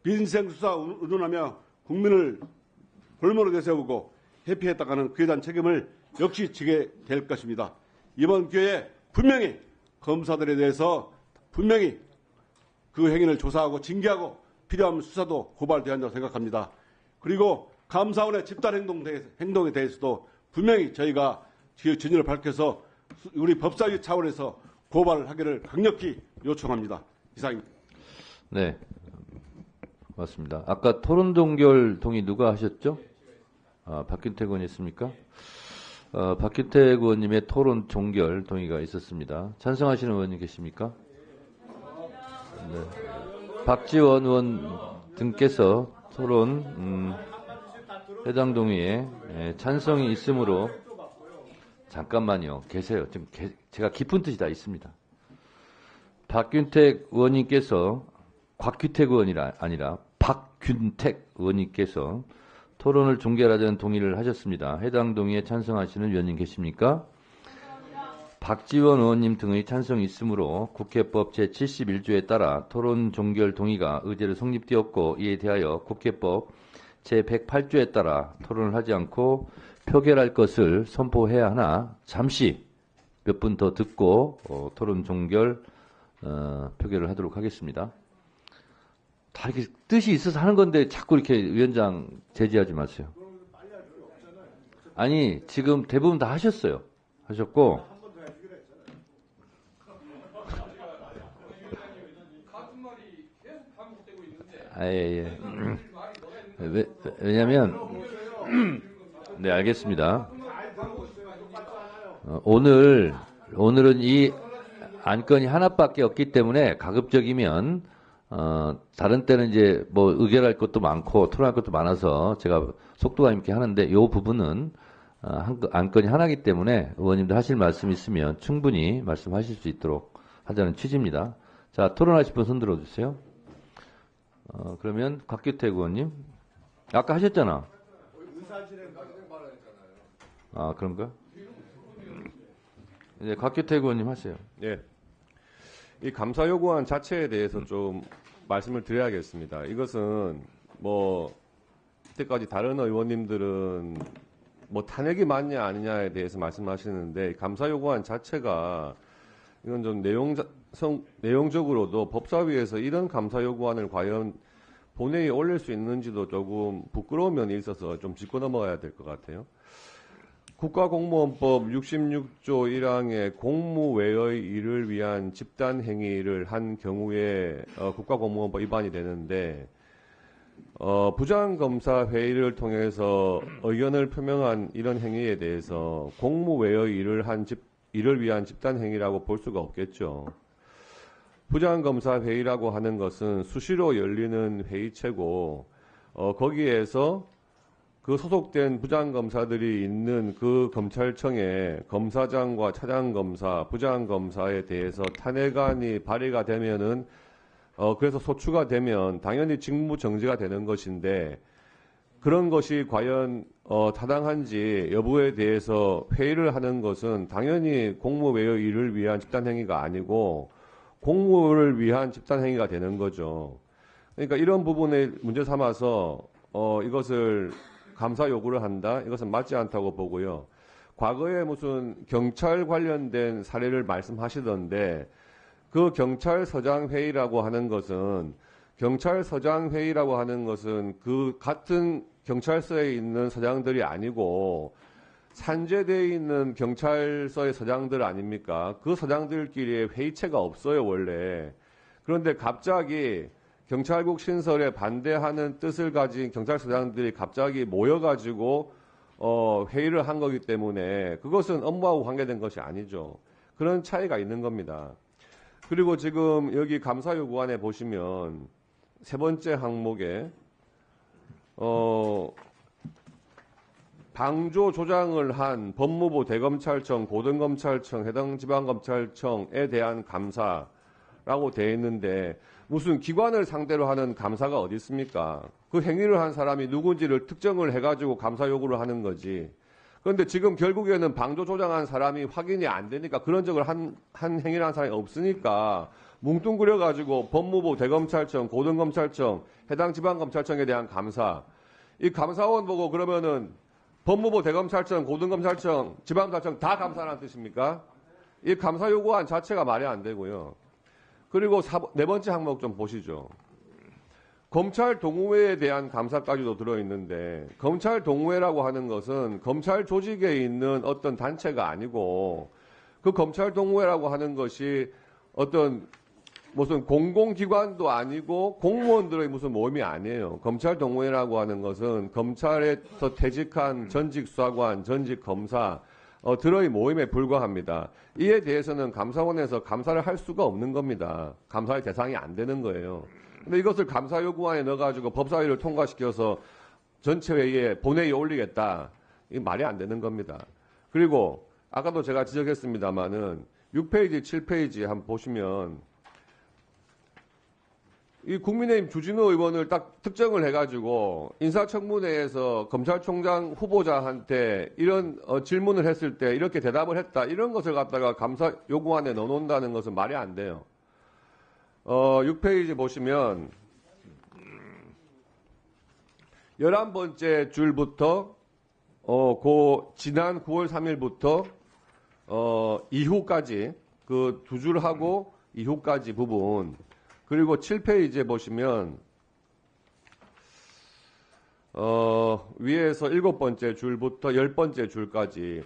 민생 수사 의존하며 국민을 골모로 내세우고 회피했다가는 그에 대한 책임을 역시 지게 될 것입니다. 이번 기회에 분명히 검사들에 대해서 분명히 그 행위를 조사하고 징계하고 필요하면 수사도 고발돼야 한다고 생각합니다. 그리고 감사원의 집단 행동에 대해서도 분명히 저희가 진위를 밝혀서 우리 법사위 차원에서 고발을 하기를 강력히 요청합니다. 이상입니다. 네, 맞습니다. 아까 토론 종결 동의 누가 하셨죠? 박균택 의원 있습니까? 박균택 의원님의 토론 종결 동의가 있었습니다. 찬성하시는 의원님 계십니까? 네. 박지원 의원 등께서 토론 해당 동의에 찬성이 있으므로 잠깐만요. 계세요. 지금 제가 깊은 뜻이 다 있습니다. 박균택 의원님께서 곽규택 의원이 아니라 박균택 의원님께서 토론을 종결하자는 동의를 하셨습니다. 해당 동의에 찬성하시는 위원님 계십니까? 박지원 의원님 등의 찬성이 있으므로 국회법 제71조에 따라 토론 종결 동의가 의제로 성립되었고 이에 대하여 국회법 제108조에 따라 토론을 하지 않고 표결할 것을 선포해야 하나 잠시 몇 분 더 듣고 토론 종결 표결을 하도록 하겠습니다. 다 이렇게 뜻이 있어서 하는 건데 자꾸 이렇게 위원장 제지하지 마세요. 아니, 지금 대부분 다 하셨어요. 하셨고. 아, 예. 왜냐면, 네, 알겠습니다. 오늘은 이 안건이 하나밖에 없기 때문에 가급적이면, 다른 때는 이제 뭐 의결할 것도 많고 토론할 것도 많아서 제가 속도감 있게 하는데 이 부분은 안건이 하나이기 때문에 의원님들 하실 말씀 있으면 충분히 말씀하실 수 있도록 하자는 취지입니다. 자, 토론하실 분 손 들어주세요. 그러면 곽규택 의원님. 아까 하셨잖아. 아, 그런가? 네, 곽규택 의원님 하세요. 네. 이 감사 요구안 자체에 대해서 좀 말씀을 드려야겠습니다. 이것은 뭐 이때까지 다른 의원님들은 뭐 탄핵이 맞냐 아니냐에 대해서 말씀하시는데 감사 요구안 자체가 이건 좀 내용적으로도 법사위에서 이런 감사 요구안을 과연 본회의에 올릴 수 있는지도 조금 부끄러운 면이 있어서 좀 짚고 넘어가야 될 것 같아요. 국가공무원법 66조 1항의 공무외의 일을 위한 집단행위를 한 경우에 국가공무원법 위반이 되는데 부장검사회의를 통해서 의견을 표명한 이런 행위에 대해서 공무외의 일을 위한 집단행위라고 볼 수가 없겠죠. 부장검사회의라고 하는 것은 수시로 열리는 회의체고 거기에서 그 소속된 부장검사들이 있는 그 검찰청에 검사장과 차장검사, 부장검사에 대해서 탄핵안이 발의가 되면은 그래서 소추가 되면 당연히 직무 정지가 되는 것인데 그런 것이 과연 타당한지 여부에 대해서 회의를 하는 것은 당연히 공무외의 일을 위한 집단행위가 아니고 공무를 위한 집단행위가 되는 거죠. 그러니까 이런 부분에 문제 삼아서 이것을 감사 요구를 한다? 이것은 맞지 않다고 보고요. 과거에 무슨 경찰 관련된 사례를 말씀하시던데 그 경찰서장 회의라고 하는 것은 그 같은 경찰서에 있는 서장들이 아니고 산재되어 있는 경찰서의 서장들 아닙니까? 그 서장들끼리의 회의체가 없어요, 원래. 그런데 갑자기 경찰국 신설에 반대하는 뜻을 가진 경찰서장들이 갑자기 모여가지고 회의를 한 거기 때문에 그것은 업무하고 관계된 것이 아니죠. 그런 차이가 있는 겁니다. 그리고 지금 여기 감사 요구안에 보시면 세 번째 항목에 방조 조장을 한 법무부 대검찰청, 고등검찰청, 해당 지방검찰청에 대한 감사라고 되어 있는데 무슨 기관을 상대로 하는 감사가 어디 있습니까? 그 행위를 한 사람이 누군지를 특정을 해가지고 감사 요구를 하는 거지. 그런데 지금 결국에는 방조 조장한 사람이 확인이 안 되니까 그런 적을 한 행위를 한 사람이 없으니까 뭉뚱그려가지고 법무부 대검찰청, 고등검찰청, 해당 지방검찰청에 대한 감사. 이 감사원 보고 그러면은 법무부 대검찰청, 고등검찰청, 지방검찰청 다 감사라는 뜻입니까? 이 감사 요구안 자체가 말이 안 되고요. 그리고 네 번째 항목 좀 보시죠. 검찰 동호회에 대한 감사까지도 들어있는데 검찰 동호회라고 하는 것은 검찰 조직에 있는 어떤 단체가 아니고 그 검찰 동호회라고 하는 것이 어떤 무슨 공공기관도 아니고 공무원들의 무슨 모임이 아니에요. 검찰 동호회라고 하는 것은 검찰에서 퇴직한 전직 수사관, 전직 검사 들의 모임에 불과합니다. 이에 대해서는 감사원에서 감사를 할 수가 없는 겁니다. 감사의 대상이 안 되는 거예요. 근데 이것을 감사 요구안에 넣어가지고 법사위를 통과시켜서 전체 회의에 본회의에 올리겠다. 이 말이 안 되는 겁니다. 그리고 아까도 제가 지적했습니다마는 6페이지, 7페이지 한번 보시면 이 국민의힘 주진우 의원을 딱 특정을 해가지고 인사청문회에서 검찰총장 후보자한테 이런 질문을 했을 때 이렇게 대답을 했다. 이런 것을 갖다가 감사 요구안에 넣어놓는다는 것은 말이 안 돼요. 6페이지 보시면 11번째 줄부터 지난 9월 3일부터 이후까지 그 두 줄하고 이후까지 부분 그리고 7페이지에 보시면 위에서 7번째 줄부터 10번째 줄까지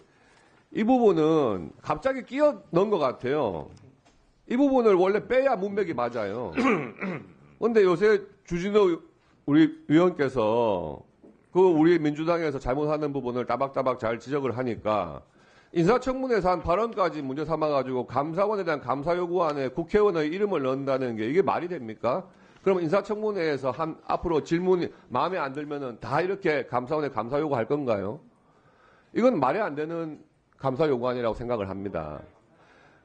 이 부분은 갑자기 끼어 넣은 것 같아요. 이 부분을 원래 빼야 문맥이 맞아요. 그런데 요새 주진우 우리 위원께서 그 우리 민주당에서 잘못하는 부분을 따박따박 잘 지적을 하니까 인사청문회에서 한 발언까지 문제 삼아가지고 감사원에 대한 감사 요구안에 국회의원의 이름을 넣는다는 게 이게 말이 됩니까? 그럼 인사청문회에서 앞으로 질문이 마음에 안 들면은 다 이렇게 감사원에 감사 요구할 건가요? 이건 말이 안 되는 감사 요구안이라고 생각을 합니다.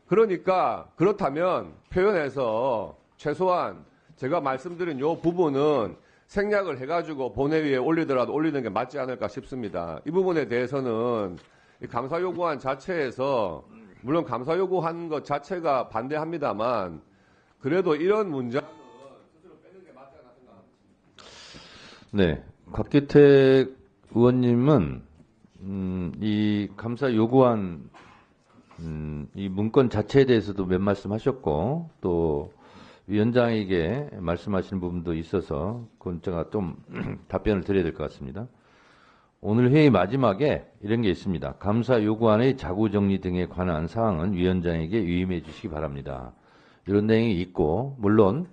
그러니까 그렇다면 표현해서 최소한 제가 말씀드린 요 부분은 생략을 해가지고 본회의에 올리더라도 올리는 게 맞지 않을까 싶습니다. 이 부분에 대해서는 이 감사 요구안 자체에서 물론 감사 요구한 것 자체가 반대합니다만 그래도 이런 문제는 스스로 빼는 게 맞지 않나 생각합니다. 네, 곽기택 의원님은 이 감사 요구안 이 문건 자체에 대해서도 몇 말씀하셨고 또 위원장에게 말씀하시는 부분도 있어서 그건 제가 좀 답변을 드려야 될 것 같습니다. 오늘 회의 마지막에 이런 게 있습니다. 감사 요구안의 자구 정리 등에 관한 사항은 위원장에게 위임해 주시기 바랍니다. 이런 내용이 있고 물론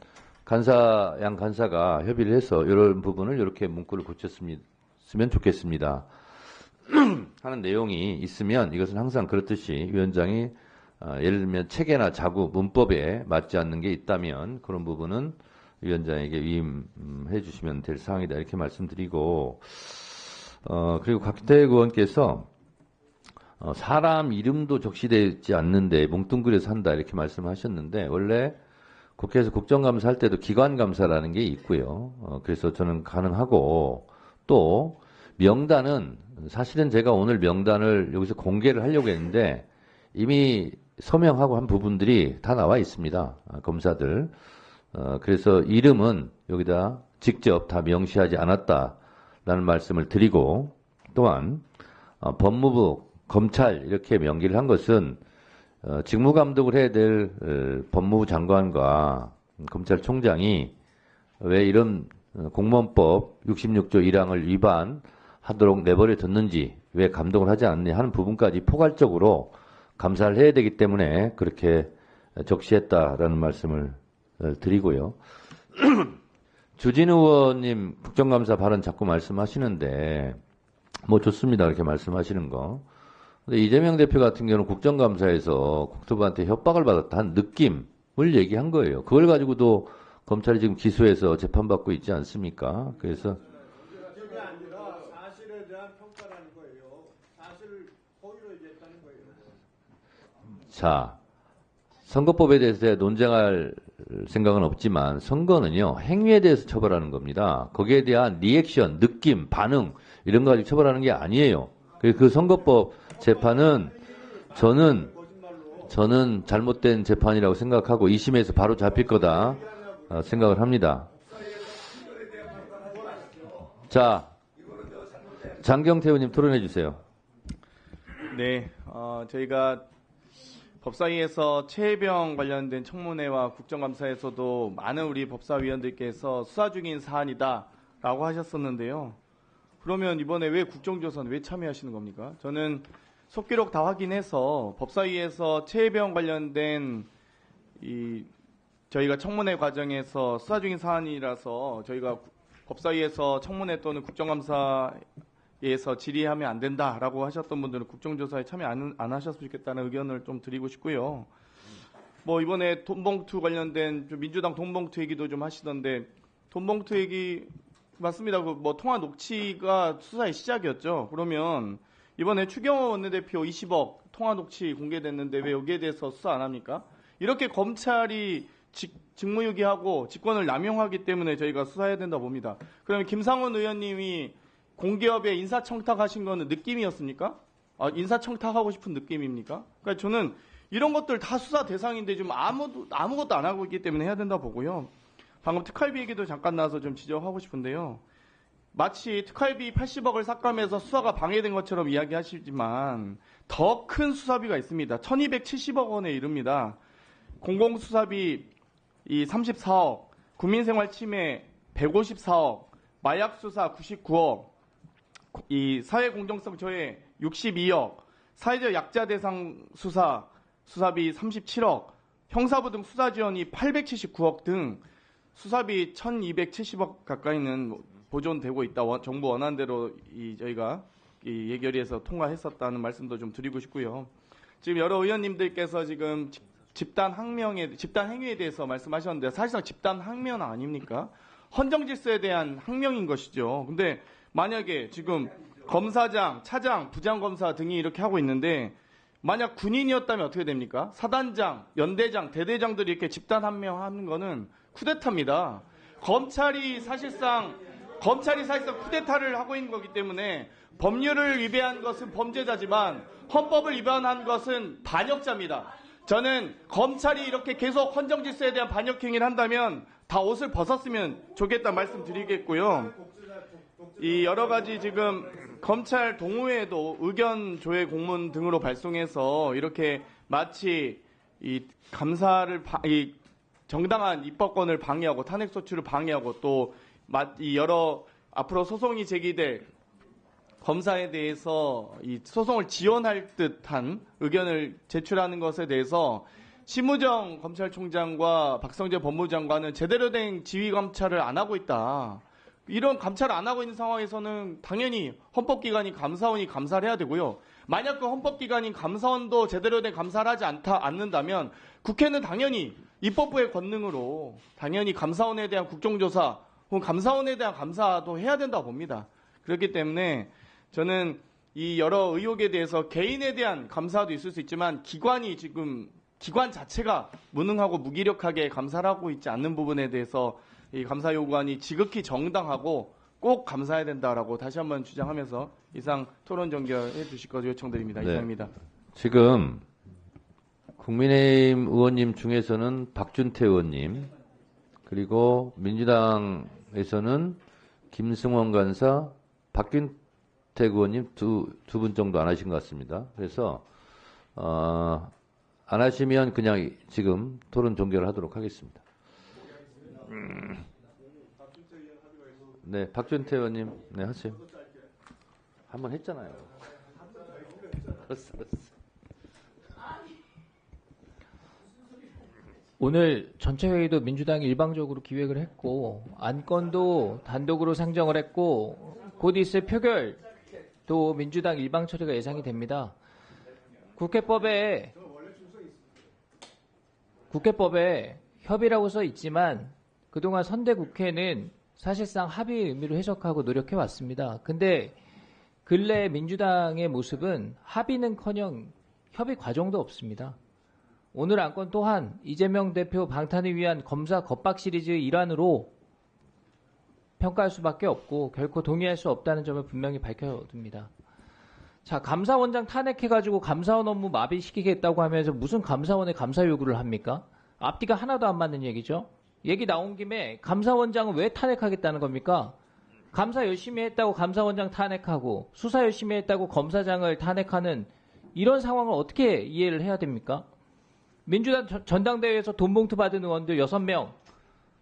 양 간사가 협의를 해서 이런 부분을 이렇게 문구를 고쳤으면 좋겠습니다. 하는 내용이 있으면 이것은 항상 그렇듯이 위원장이 예를 들면 체계나 자구, 문법에 맞지 않는 게 있다면 그런 부분은 위원장에게 위임해 주시면 될 사항이다 이렇게 말씀드리고 그리고 곽기택 의원께서 사람 이름도 적시되지 않는데 뭉뚱그려서 한다 이렇게 말씀하셨는데 원래 국회에서 국정감사할 때도 기관감사라는 게 있고요. 그래서 저는 가능하고 또 명단은 사실은 제가 오늘 명단을 여기서 공개를 하려고 했는데 이미 서명하고 한 부분들이 다 나와 있습니다. 검사들. 그래서 이름은 여기다 직접 다 명시하지 않았다라는 말씀을 드리고 또한 법무부, 검찰 이렇게 명기를 한 것은 직무감독을 해야 될 법무부 장관과 검찰총장이 왜 이런 공무원법 66조 1항을 위반하도록 내버려 뒀는지 왜 감독을 하지 않느냐 하는 부분까지 포괄적으로 감사를 해야 되기 때문에 그렇게 적시했다라는 말씀을 드리고요. 주진우 의원님 국정감사 발언 자꾸 말씀하시는데 뭐 좋습니다. 이렇게 말씀하시는 거. 근데 이재명 대표 같은 경우는 국정감사에서 국토부한테 협박을 받았다는 느낌을 얘기한 거예요. 그걸 가지고도 검찰이 지금 기소해서 재판받고 있지 않습니까? 그래서 그게 아니라 사실에 대한 평가라는 거예요. 사실을 허위로 얘기했다는 거예요. 자, 선거법에 대해서 논쟁할 생각은 없지만 선거는요 행위에 대해서 처벌하는 겁니다. 거기에 대한 리액션, 느낌, 반응 이런 거 가지고 처벌하는 게 아니에요. 그 선거법 재판은 저는 잘못된 재판이라고 생각하고 2심에서 바로 잡힐 거다 생각을 합니다. 자, 장경태 의원님 토론해 주세요. 네, 저희가 법사위에서 최혜병 관련된 청문회와 국정감사에서도 많은 우리 법사위원들께서 수사 중인 사안이다라고 하셨었는데요. 그러면 이번에 왜 국정조사는 왜 참여하시는 겁니까? 저는 속기록 다 확인해서 법사위에서 최혜병 관련된 저희가 청문회 과정에서 수사 중인 사안이라서 저희가 법사위에서 청문회 또는 국정감사에서 질의하면 안 된다라고 하셨던 분들은 국정조사에 참여 안 하셨으면 좋겠다는 의견을 좀 드리고 싶고요. 뭐 이번에 돈봉투 관련된 민주당 돈봉투 얘기도 좀 하시던데 돈봉투 얘기 맞습니다. 뭐 통화 녹취가 수사의 시작이었죠. 그러면 이번에 추경호 원내대표 20억 통화 녹취 공개됐는데 왜 여기에 대해서 수사 안 합니까? 이렇게 검찰이 직무유기하고 직권을 남용하기 때문에 저희가 수사해야 된다 봅니다. 그러면 김상원 의원님이 공기업에 인사청탁하신 거는 느낌이었습니까? 인사청탁하고 싶은 느낌입니까? 그러니까 저는 이런 것들 다 수사 대상인데 좀 아무것도 안 하고 있기 때문에 해야 된다 보고요. 방금 특활비 얘기도 잠깐 나와서 좀 지적하고 싶은데요. 마치 특활비 80억을 삭감해서 수사가 방해된 것처럼 이야기하시지만 더 큰 수사비가 있습니다. 1270억 원에 이릅니다. 공공수사비 34억, 국민생활 침해 154억, 마약 수사 99억, 이 사회 공정성 조회 62억, 사회적 약자 대상 수사비 37억, 형사부 등 수사 지원이 879억 등 수사비 1,270억 가까이는 보존되고 있다. 정부 원안대로 저희가 이 예결위에서 통과했었다는 말씀도 좀 드리고 싶고요. 지금 여러 의원님들께서 지금 집단 행위에 대해서 말씀하셨는데 사실상 집단 항명 아닙니까? 헌정 질서에 대한 항명인 것이죠. 근데 만약에 지금 검사장, 차장, 부장검사 등이 이렇게 하고 있는데 만약 군인이었다면 어떻게 됩니까? 사단장, 연대장, 대대장들이 이렇게 집단 항명하는 거는 쿠데타입니다. 검찰이 사실상 쿠데타를 하고 있는 거기 때문에 법률을 위배한 것은 범죄자지만 헌법을 위반한 것은 반역자입니다. 저는 검찰이 이렇게 계속 헌정 질서에 대한 반역 행위를 한다면 다 옷을 벗었으면 좋겠다 말씀드리겠고요. 이 여러 가지 지금 검찰 동호회도 의견 조회 공문 등으로 발송해서 이렇게 마치 이 감사를 이 정당한 입법권을 방해하고 탄핵 소추를 방해하고 또 이 여러 앞으로 소송이 제기될 검사에 대해서 이 소송을 지원할 듯한 의견을 제출하는 것에 대해서 심우정 검찰총장과 박성재 법무장관은 제대로 된 지휘 감찰을 안 하고 있다. 이런 감찰을 안 하고 있는 상황에서는 당연히 헌법기관인 감사원이 감사를 해야 되고요. 만약 그 헌법기관인 감사원도 제대로 된 감사를 하지 않는다면 국회는 당연히 입법부의 권능으로 당연히 감사원에 대한 국정조사 혹은 감사원에 대한 감사도 해야 된다고 봅니다. 그렇기 때문에 저는 이 여러 의혹에 대해서 개인에 대한 감사도 있을 수 있지만 기관 자체가 무능하고 무기력하게 감사를 하고 있지 않는 부분에 대해서 이 감사 요구안이 지극히 정당하고 꼭 감사해야 된다라고 다시 한번 주장하면서 이상 토론 종결해 주실 것 요청드립니다. 네. 이상입니다. 지금 국민의힘 의원님 중에서는 박준태 의원님 그리고 민주당에서는 김승원 간사, 박균택 의원님 두 분 정도 안 하신 것 같습니다. 그래서 안 하시면 그냥 지금 토론 종결을 하도록 하겠습니다. 네, 박준태 의원님, 네 하세요. 한번 했잖아요. 알았어. 오늘 전체 회의도 민주당이 일방적으로 기획을 했고 안건도 단독으로 상정을 했고 곧 있을 표결도 민주당 일방 처리가 예상이 됩니다. 국회법에 협의라고 써 있지만 그동안 선대국회는 사실상 합의의 의미로 해석하고 노력해 왔습니다. 근데 근래 민주당의 모습은 합의는커녕 협의 과정도 없습니다. 오늘 안건 또한 이재명 대표 방탄을 위한 검사 겁박 시리즈의 일환으로 평가할 수밖에 없고 결코 동의할 수 없다는 점을 분명히 밝혀둡니다. 자, 감사원장 탄핵해가지고 감사원 업무 마비시키겠다고 하면서 무슨 감사원에 감사 요구를 합니까? 앞뒤가 하나도 안 맞는 얘기죠. 얘기 나온 김에 감사원장은 왜 탄핵하겠다는 겁니까? 감사 열심히 했다고 감사원장 탄핵하고 수사 열심히 했다고 검사장을 탄핵하는 이런 상황을 어떻게 이해를 해야 됩니까? 민주당 전당대회에서 돈봉투 받은 의원들 6명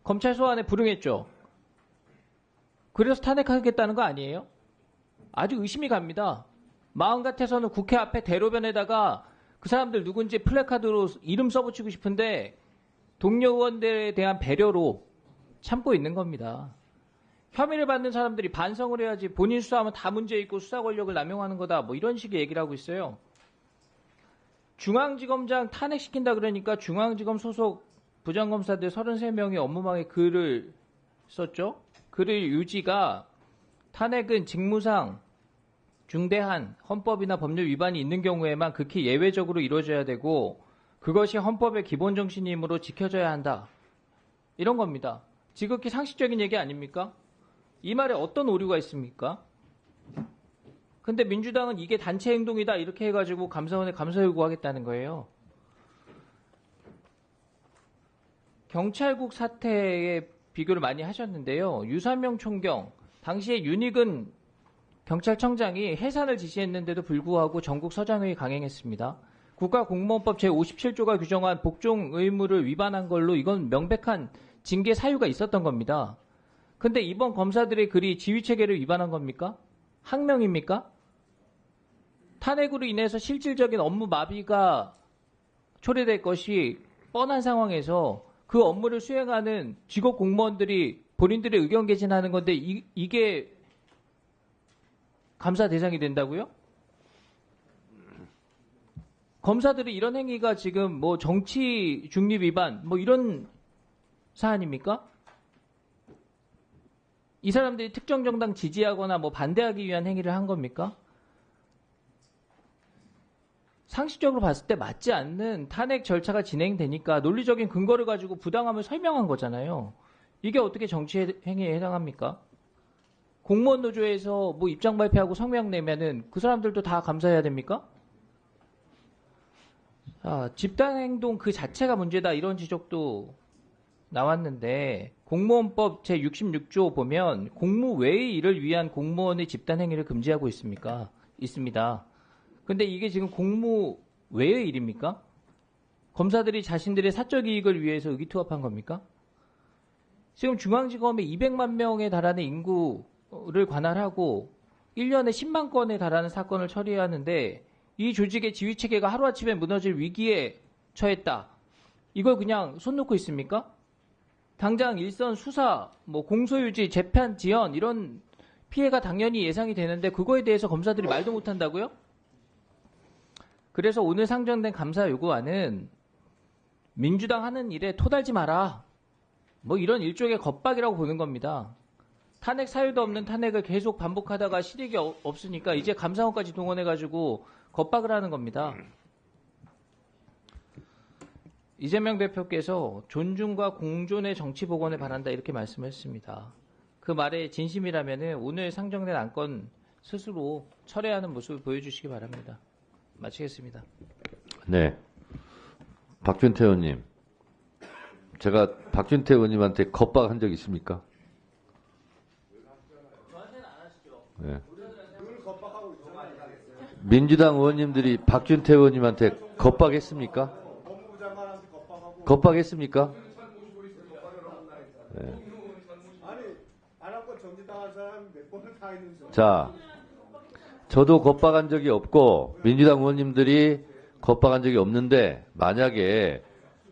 검찰 소환에 불응했죠. 그래서 탄핵하겠다는 거 아니에요? 아주 의심이 갑니다. 마음 같아서는 국회 앞에 대로변에다가 그 사람들 누군지 플래카드로 이름 써붙이고 싶은데 동료 의원들에 대한 배려로 참고 있는 겁니다. 혐의를 받는 사람들이 반성을 해야지 본인 수사하면 다 문제 있고 수사 권력을 남용하는 거다 뭐 이런 식의 얘기를 하고 있어요. 중앙지검장 탄핵시킨다 그러니까 중앙지검 소속 부장검사들 33명이 업무망에 글을 썼죠. 글의 유지가 탄핵은 직무상 중대한 헌법이나 법률 위반이 있는 경우에만 극히 예외적으로 이루어져야 되고 그것이 헌법의 기본 정신이므로 지켜져야 한다. 이런 겁니다. 지극히 상식적인 얘기 아닙니까? 이 말에 어떤 오류가 있습니까? 근데 민주당은 이게 단체 행동이다 이렇게 해가지고 감사원에 감사 요구하겠다는 거예요. 경찰국 사태에 비교를 많이 하셨는데요. 유산명 총경, 당시에 윤익은 경찰청장이 해산을 지시했는데도 불구하고 전국 서장회의 강행했습니다. 국가공무원법 제57조가 규정한 복종 의무를 위반한 걸로 이건 명백한 징계 사유가 있었던 겁니다. 근데 이번 검사들의 글이 지휘체계를 위반한 겁니까? 항명입니까? 탄핵으로 인해서 실질적인 업무 마비가 초래될 것이 뻔한 상황에서 그 업무를 수행하는 직업 공무원들이 본인들의 의견 개진하는 건데 이게 감사 대상이 된다고요? 검사들이 이런 행위가 지금 뭐 정치 중립 위반 뭐 이런 사안입니까? 이 사람들이 특정 정당 지지하거나 뭐 반대하기 위한 행위를 한 겁니까? 상식적으로 봤을 때 맞지 않는 탄핵 절차가 진행되니까 논리적인 근거를 가지고 부당함을 설명한 거잖아요. 이게 어떻게 정치 행위에 해당합니까? 공무원 노조에서 뭐 입장 발표하고 성명 내면은 그 사람들도 다 감사해야 됩니까? 집단 행동 그 자체가 문제다 이런 지적도 나왔는데 공무원법 제66조 보면 공무 외의 일을 위한 공무원의 집단 행위를 금지하고 있습니다. 근데 이게 지금 공무 외의 일입니까? 검사들이 자신들의 사적 이익을 위해서 의기투합한 겁니까? 지금 중앙지검에 200만 명에 달하는 인구를 관할하고 1년에 10만 건에 달하는 사건을 처리하는데 이 조직의 지휘체계가 하루아침에 무너질 위기에 처했다. 이걸 그냥 손 놓고 있습니까? 당장 일선 수사, 뭐 공소유지, 재판 지연 이런 피해가 당연히 예상이 되는데 그거에 대해서 검사들이 말도 못한다고요? 그래서 오늘 상정된 감사 요구안은 민주당 하는 일에 토달지 마라. 뭐 이런 일종의 겁박이라고 보는 겁니다. 탄핵 사유도 없는 탄핵을 계속 반복하다가 실익이 없으니까 이제 감사원까지 동원해가지고 겁박을 하는 겁니다. 이재명 대표께서 존중과 공존의 정치 복원을 바란다 이렇게 말씀했습니다. 그 말에 진심이라면 오늘 상정된 안건 스스로 철회하는 모습을 보여주시기 바랍니다. 마치겠습니다. 네. 박준태 의원님. 제가 박준태 의원님한테 겁박한 적 있습니까? 네. 민주당 의원님들이 박준태 의원님한테 겁박했습니까? 겁박했습니까? 네. 자, 저도 겁박한 적이 없고 민주당 의원님들이 겁박한 적이 없는데 만약에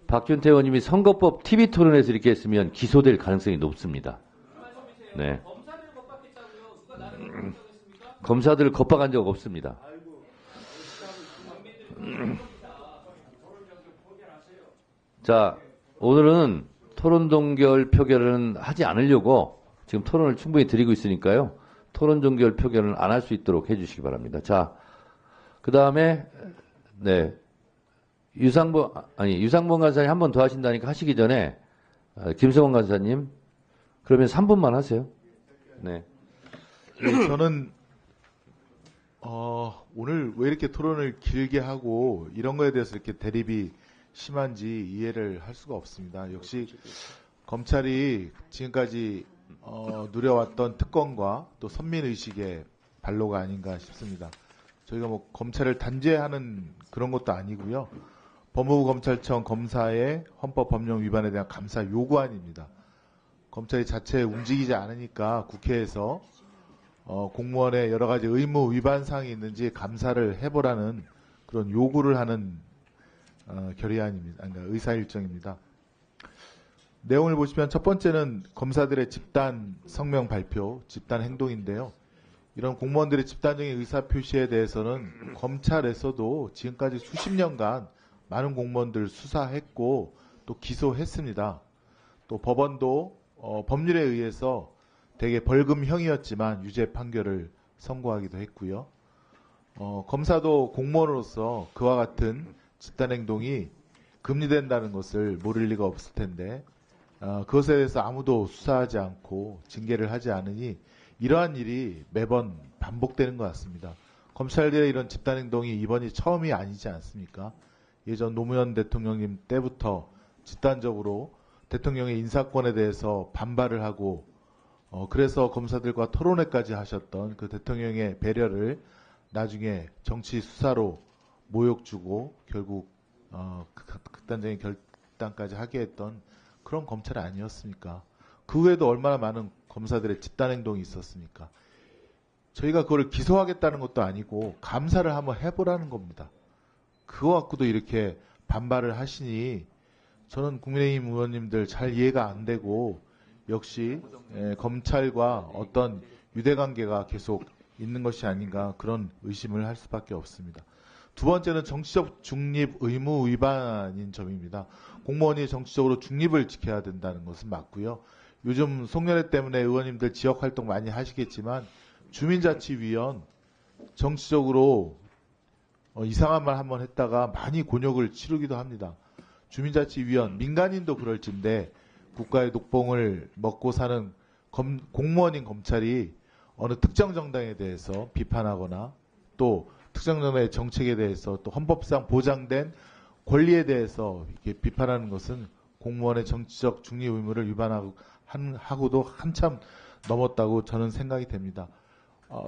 박준태 의원님이 선거법 TV 토론에서 이렇게 했으면 기소될 가능성이 높습니다. 네. 검사들을 겁박한 적 없습니다. 자, 오늘은 토론 동결 표결은 하지 않으려고 지금 토론을 충분히 드리고 있으니까요. 토론 동결 표결은 안 할 수 있도록 해주시기 바랍니다. 자, 그 다음에 네 유상범 간사님 한 번 더 하신다니까 하시기 전에 김성원 간사님 그러면 3분만 하세요. 네. 네, 저는 오늘 왜 이렇게 토론을 길게 하고 이런 거에 대해서 이렇게 대립이 심한지 이해를 할 수가 없습니다. 역시 검찰이 지금까지 누려왔던 특권과 또 선민의식의 발로가 아닌가 싶습니다. 저희가 뭐 검찰을 단죄하는 그런 것도 아니고요. 법무부 검찰청 검사의 헌법 법령 위반에 대한 감사 요구안입니다. 검찰이 자체 움직이지 않으니까 국회에서 공무원의 여러 가지 의무 위반 사항이 있는지 감사를 해보라는 그런 요구를 하는 결의안입니다. 그러니까 의사일정입니다. 내용을 보시면 첫 번째는 검사들의 집단 성명 발표, 집단 행동인데요. 이런 공무원들의 집단적인 의사표시에 대해서는 검찰에서도 지금까지 수십 년간 많은 공무원들 수사했고 또 기소했습니다. 또 법원도 법률에 의해서 대개 벌금형이었지만 유죄 판결을 선고하기도 했고요. 검사도 공무원으로서 그와 같은 집단 행동이 금지된다는 것을 모를 리가 없을 텐데 그것에 대해서 아무도 수사하지 않고 징계를 하지 않으니 이러한 일이 매번 반복되는 것 같습니다. 검찰들의 이런 집단 행동이 이번이 처음이 아니지 않습니까? 예전 노무현 대통령님 때부터 집단적으로 대통령의 인사권에 대해서 반발을 하고 그래서 검사들과 토론회까지 하셨던 그 대통령의 배려를 나중에 정치 수사로 모욕 주고 결국 극단적인 결단까지 하게 했던 그런 검찰이 아니었습니까? 그 외에도 얼마나 많은 검사들의 집단 행동이 있었습니까? 저희가 그걸 기소하겠다는 것도 아니고 감사를 한번 해보라는 겁니다. 그거 갖고도 이렇게 반발을 하시니 저는 국민의힘 의원님들 잘 이해가 안 되고 역시 검찰과 어떤 유대관계가 계속 있는 것이 아닌가 그런 의심을 할 수밖에 없습니다. 두 번째는 정치적 중립 의무 위반인 점입니다. 공무원이 정치적으로 중립을 지켜야 된다는 것은 맞고요. 요즘 송년회 때문에 의원님들 지역활동 많이 하시겠지만 주민자치위원 정치적으로 이상한 말 한번 했다가 많이 곤욕을 치르기도 합니다. 주민자치위원 민간인도 그럴진데 국가의 녹봉을 먹고 사는 공무원인 검찰이 어느 특정 정당에 대해서 비판하거나 또 특정 정당의 정책에 대해서 또 헌법상 보장된 권리에 대해서 이렇게 비판하는 것은 공무원의 정치적 중립 의무를 위반하고도 한참 넘었다고 저는 생각이 됩니다.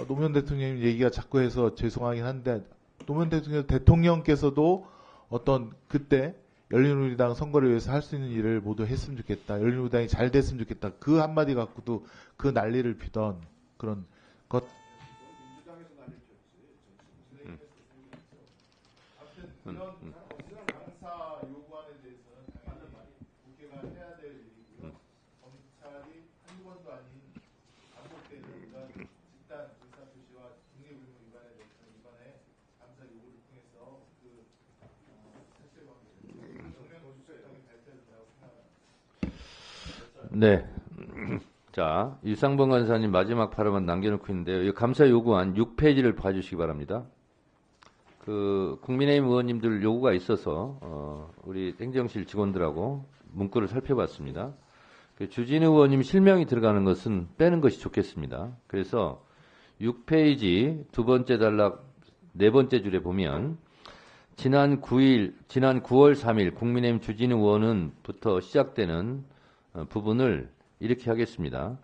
노무현 대통령 얘기가 자꾸 해서 죄송하긴 한데 노무현 대통령께서도 어떤 그때 열린우리당 선거를 위해서 할 수 있는 일을 모두 했으면 좋겠다. 열린우리당이 잘 됐으면 좋겠다. 그 한마디 갖고도 그 난리를 피던 그런 것. 감사 요구안에 대해서는 당연히 국회가 해야 될 일이고요. 검찰이 한두 번도 아닌 반복되는 이런 집단 의사표시와 중립 의무 위반에 대해서는 이번에 감사 요구를 통해서 그 사실관계 정면 오십시오적인 발표를 하고 생각합니다. 네. 자, 유상범 간사님 마지막 발언만 남겨놓고 있는데요. 이 감사 요구안 6페이지를 봐주시기 바랍니다. 그 국민의힘 의원님들 요구가 있어서 우리 행정실 직원들하고 문구를 살펴봤습니다. 그 주진우 의원님 실명이 들어가는 것은 빼는 것이 좋겠습니다. 그래서 6페이지 두 번째 단락 네 번째 줄에 보면 지난 9월 3일 국민의힘 주진우 의원은부터 시작되는 부분을 이렇게 하겠습니다.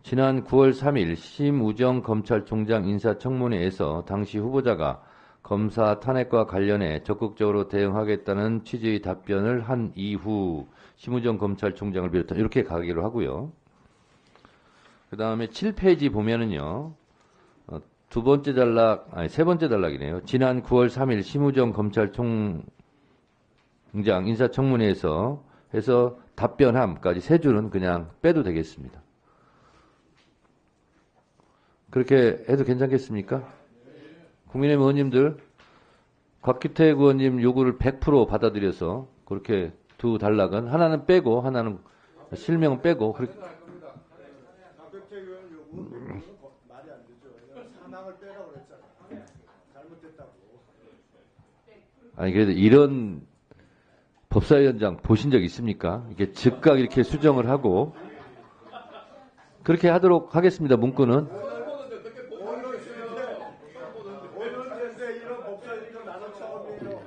지난 9월 3일 심우정 검찰총장 인사청문회에서 당시 후보자가 검사 탄핵과 관련해 적극적으로 대응하겠다는 취지의 답변을 한 이후 심우정 검찰총장을 비롯한 이렇게 가기로 하고요. 그 다음에 7페이지 보면은요. 세 번째 단락이네요. 지난 9월 3일 심우정 검찰총장 인사청문회에서 해서 답변함까지 세 줄은 그냥 빼도 되겠습니다. 그렇게 해도 괜찮겠습니까? 국민의힘 의원님들 곽규택 의원님 요구를 100% 받아들여서 그렇게 두 단락은 하나는 빼고 하나는 실명 빼고 그렇게 곽규택 의원 요구는 말이 안 되죠. 사망을 빼라고 그랬잖아요. 잘못됐다고. 아니 그래도 이런 법사위원장 보신 적 있습니까? 이게 즉각 이렇게 수정을 하고 그렇게 하도록 하겠습니다. 문구는.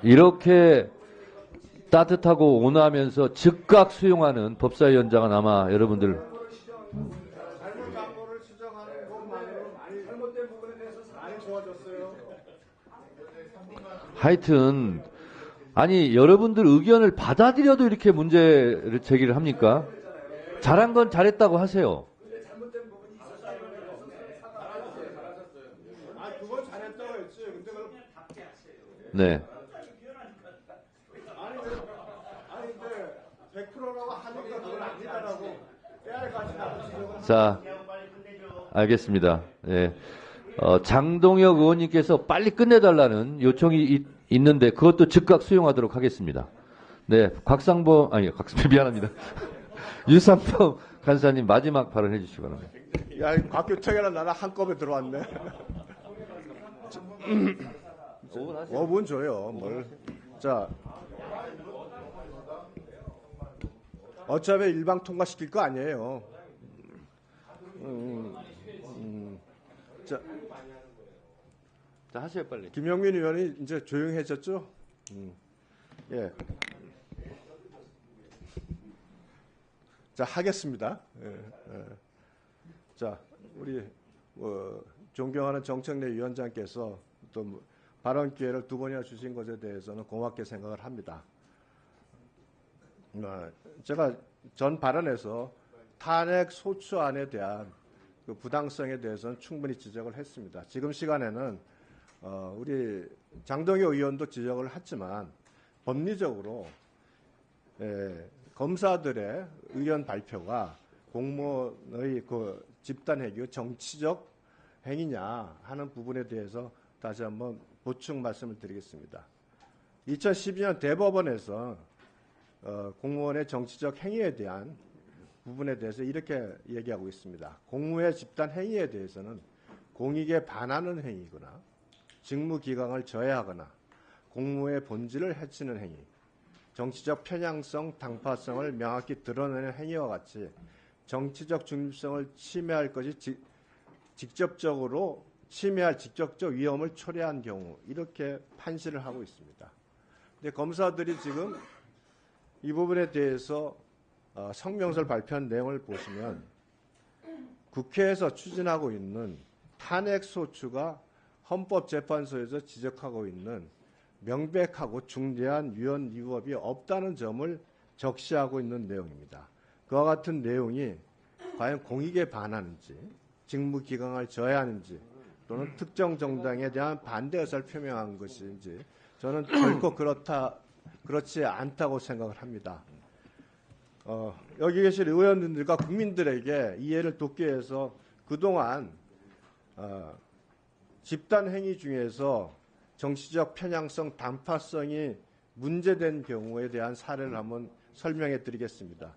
이렇게 따뜻하고 온화하면서 즉각 수용하는 법사위원장은 아마 여러분들 하여튼 아니 여러분들 의견을 받아들여도 이렇게 문제를 제기를 합니까? 잘한 건 잘했다고 하세요. 네. 자, 알겠습니다. 네. 장동혁 의원님께서 빨리 끝내달라는 요청이 있는데 그것도 즉각 수용하도록 하겠습니다. 네, 미안합니다. 유상범 간사님 마지막 발언해 주시기 바랍니다. 야, 곽규택이랑 나랑 한꺼번에 들어왔네. 5분 줘요. 뭘? 자, 어차피 일방 통과시킬 거 아니에요. 자, 하세요 빨리. 김영민 의원이 이제 조용해졌죠? 예. 자, 하겠습니다. 예. 자, 우리 존경하는 정청래 위원장께서 또 발언 기회를 2번이나 주신 것에 대해서는 고맙게 생각을 합니다. 제가 전 발언에서 탄핵 소추안에 대한 그 부당성에 대해서는 충분히 지적을 했습니다. 지금 시간에는 우리 장동희 의원도 지적을 했지만 법리적으로 검사들의 의견 발표가 공무원의 그 집단 회계 정치적 행위냐 하는 부분에 대해서 다시 한번 보충 말씀을 드리겠습니다. 2012년 대법원에서 공무원의 정치적 행위에 대한 부분에 대해서 이렇게 얘기하고 있습니다. 공무의 집단 행위에 대해서는 공익에 반하는 행위거나 직무기강을 저해하거나 공무의 본질을 해치는 행위, 정치적 편향성, 당파성을 명확히 드러내는 행위와 같이 정치적 중립성을 침해할 것이 직접적으로 침해할 직접적 위험을 초래한 경우 이렇게 판시를 하고 있습니다. 근데 검사들이 지금 이 부분에 대해서 성명서를 발표한 내용을 보시면 국회에서 추진하고 있는 탄핵소추가 헌법재판소에서 지적하고 있는 명백하고 중대한 위헌 위법이 없다는 점을 적시하고 있는 내용입니다. 그와 같은 내용이 과연 공익에 반하는지 직무기강을 저해하는지 또는 특정 정당에 대한 반대 의사를 표명한 것인지 저는 결코 그렇지 않다고 생각을 합니다. 여기 계신 의원님들과 국민들에게 이해를 돕기 위해서 그동안 집단 행위 중에서 정치적 편향성, 단파성이 문제된 경우에 대한 사례를 한번 설명해 드리겠습니다.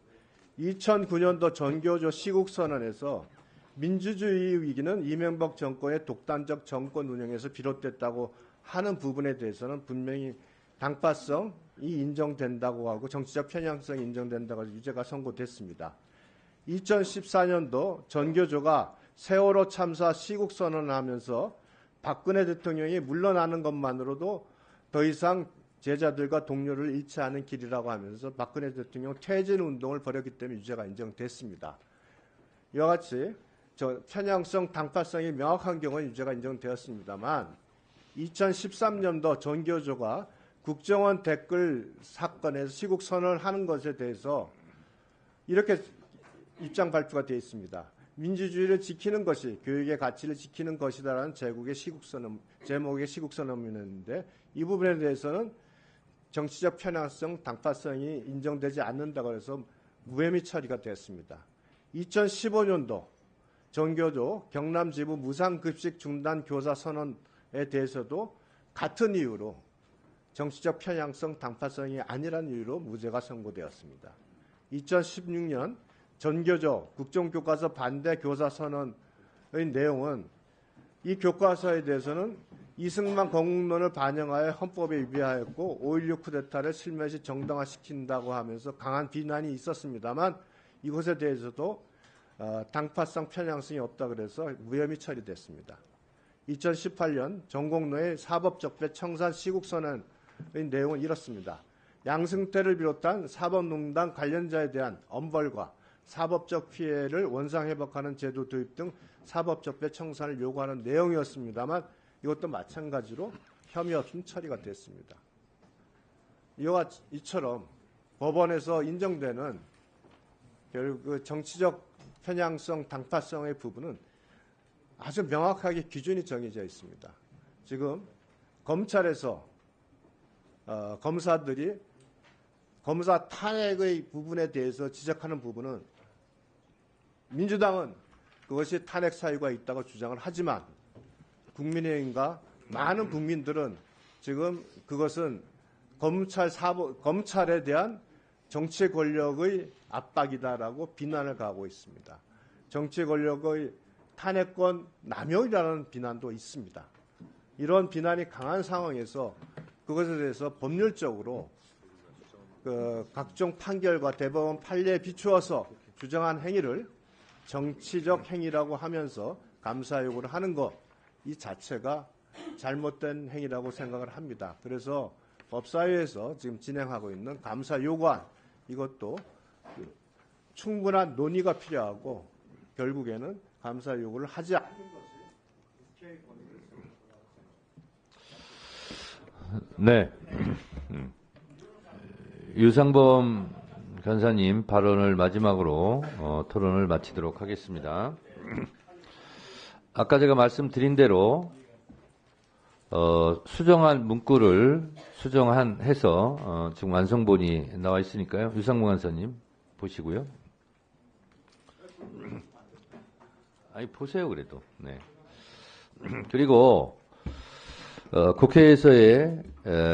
2009년도 전교조 시국선언에서 민주주의 위기는 이명박 정권의 독단적 정권 운영에서 비롯됐다고 하는 부분에 대해서는 분명히 당파성이 인정된다고 하고 정치적 편향성이 인정된다고 해서 유죄가 선고됐습니다. 2014년도 전교조가 세월호 참사 시국선언을 하면서 박근혜 대통령이 물러나는 것만으로도 더 이상 제자들과 동료를 잃지 않은 길이라고 하면서 박근혜 대통령 퇴진 운동을 벌였기 때문에 유죄가 인정됐습니다. 이와 같이 편향성, 당파성이 명확한 경우는 유죄가 인정되었습니다만 2013년도 전교조가 국정원 댓글 사건에서 시국선언을 하는 것에 대해서 이렇게 입장 발표가 되어 있습니다. 민주주의를 지키는 것이 교육의 가치를 지키는 것이다라는 제목의 시국선언이었는데 이 부분에 대해서는 정치적 편향성, 당파성이 인정되지 않는다고 해서 무혐의 처리가 됐습니다. 2015년도 전교조 경남지부 무상급식 중단 교사 선언에 대해서도 같은 이유로 정치적 편향성, 당파성이 아니라는 이유로 무죄가 선고되었습니다. 2016년 전교조 국정교과서 반대 교사 선언의 내용은 이 교과서에 대해서는 이승만 건국론을 반영하여 헌법에 위배하였고 5.16 쿠데타를 실면시 정당화시킨다고 하면서 강한 비난이 있었습니다만 이것에 대해서도 당파성 편향성이 없다 그래서 무혐의 처리됐습니다. 2018년 전공로의 사법적배 청산 시국선언의 내용은 이렇습니다. 양승태를 비롯한 사법농단 관련자에 대한 엄벌과 사법적 피해를 원상회복하는 제도 도입 등 사법적배 청산을 요구하는 내용이었습니다만 이것도 마찬가지로 혐의 없음 처리가 됐습니다. 이처럼 법원에서 인정되는 결국 정치적 편향성, 당파성의 부분은 아주 명확하게 기준이 정해져 있습니다. 지금 검찰에서 검사들이 검사 탄핵의 부분에 대해서 지적하는 부분은 민주당은 그것이 탄핵 사유가 있다고 주장을 하지만 국민의힘과 많은 국민들은 지금 그것은 검찰에 대한 정치 권력의 압박이다라고 비난을 가하고 있습니다. 정치 권력의 탄핵권 남용이라는 비난도 있습니다. 이런 비난이 강한 상황에서 그것에 대해서 법률적으로 각종 판결과 대법원 판례에 비추어서 주장한 행위를 정치적 행위라고 하면서 감사 요구를 하는 것 이 자체가 잘못된 행위라고 생각을 합니다. 그래서 법사위에서 지금 진행하고 있는 감사 요구안 이것도 충분한 논의가 필요하고 결국에는 감사 요구를 하지 않는 것이 네. 유상범 간사님 발언을 마지막으로 토론을 마치도록 하겠습니다. 아까 제가 말씀드린 대로 수정한 문구를 수정해서 지금 완성본이 나와 있으니까요. 유상무 간사님 보시고요. 아니 보세요 그래도. 네. 그리고 국회에서의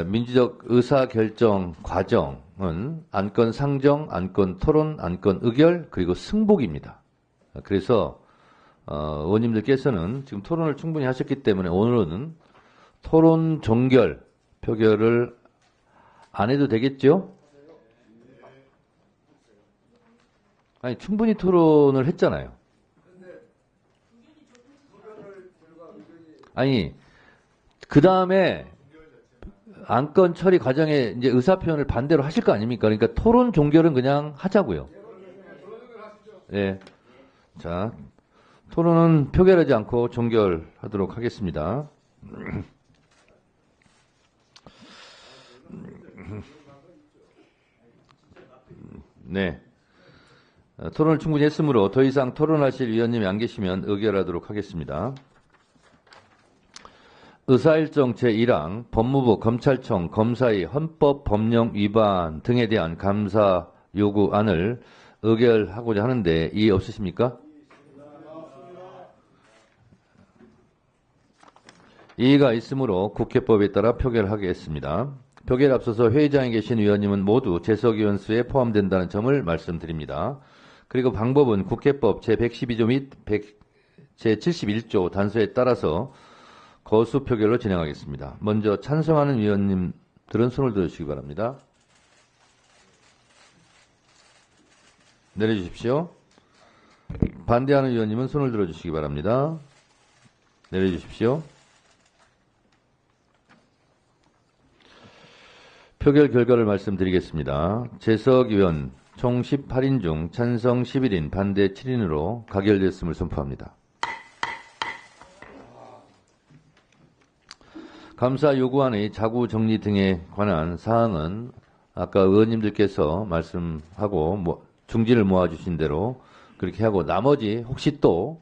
민주적 의사결정 과정은 안건 상정, 안건 토론, 안건 의결 그리고 승복입니다. 그래서 의원님들께서는 지금 토론을 충분히 하셨기 때문에 오늘은 토론 종결 표결을 안 해도 되겠죠? 아니 충분히 토론을 했잖아요. 아니 그 다음에 안건 처리 과정에 이제 의사표현을 반대로 하실 거 아닙니까? 그러니까 토론 종결은 그냥 하자고요. 네. 자, 토론은 표결하지 않고 종결하도록 하겠습니다. 네. 토론을 충분히 했으므로 더 이상 토론하실 위원님이 안 계시면 의결하도록 하겠습니다. 의사일정 제1항 법무부 검찰청 검사의 헌법 법령 위반 등에 대한 감사 요구안을 의결하고자 하는데 이의 없으십니까? 이의가 있으므로 국회법에 따라 표결하겠습니다. 표결에 앞서서 회의장에 계신 위원님은 모두 재석위원 수에 포함된다는 점을 말씀드립니다. 그리고 방법은 국회법 제112조 및 제71조 단서에 따라서 거수 표결로 진행하겠습니다. 먼저 찬성하는 위원님들은 손을 들어주시기 바랍니다. 내려주십시오. 반대하는 위원님은 손을 들어주시기 바랍니다. 내려주십시오. 표결 결과를 말씀드리겠습니다. 재석 의원 총 18인 중 찬성 11인, 반대 7인으로 가결됐음을 선포합니다. 감사 요구안의 자구 정리 등에 관한 사항은 아까 의원님들께서 말씀하고 중지를 모아주신 대로 그렇게 하고 나머지 혹시 또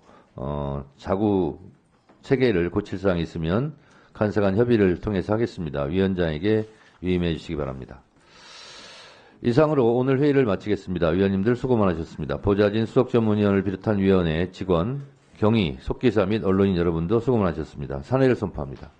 자구 체계를 고칠 사항이 있으면 간사간 협의를 통해서 하겠습니다. 위원장에게 위임해 주시기 바랍니다. 이상으로 오늘 회의를 마치겠습니다. 위원님들 수고 많으셨습니다. 보좌진 수석전문위원을 비롯한 위원회 직원, 경위, 속기사 및 언론인 여러분도 수고 많으셨습니다. 산회를 선포합니다.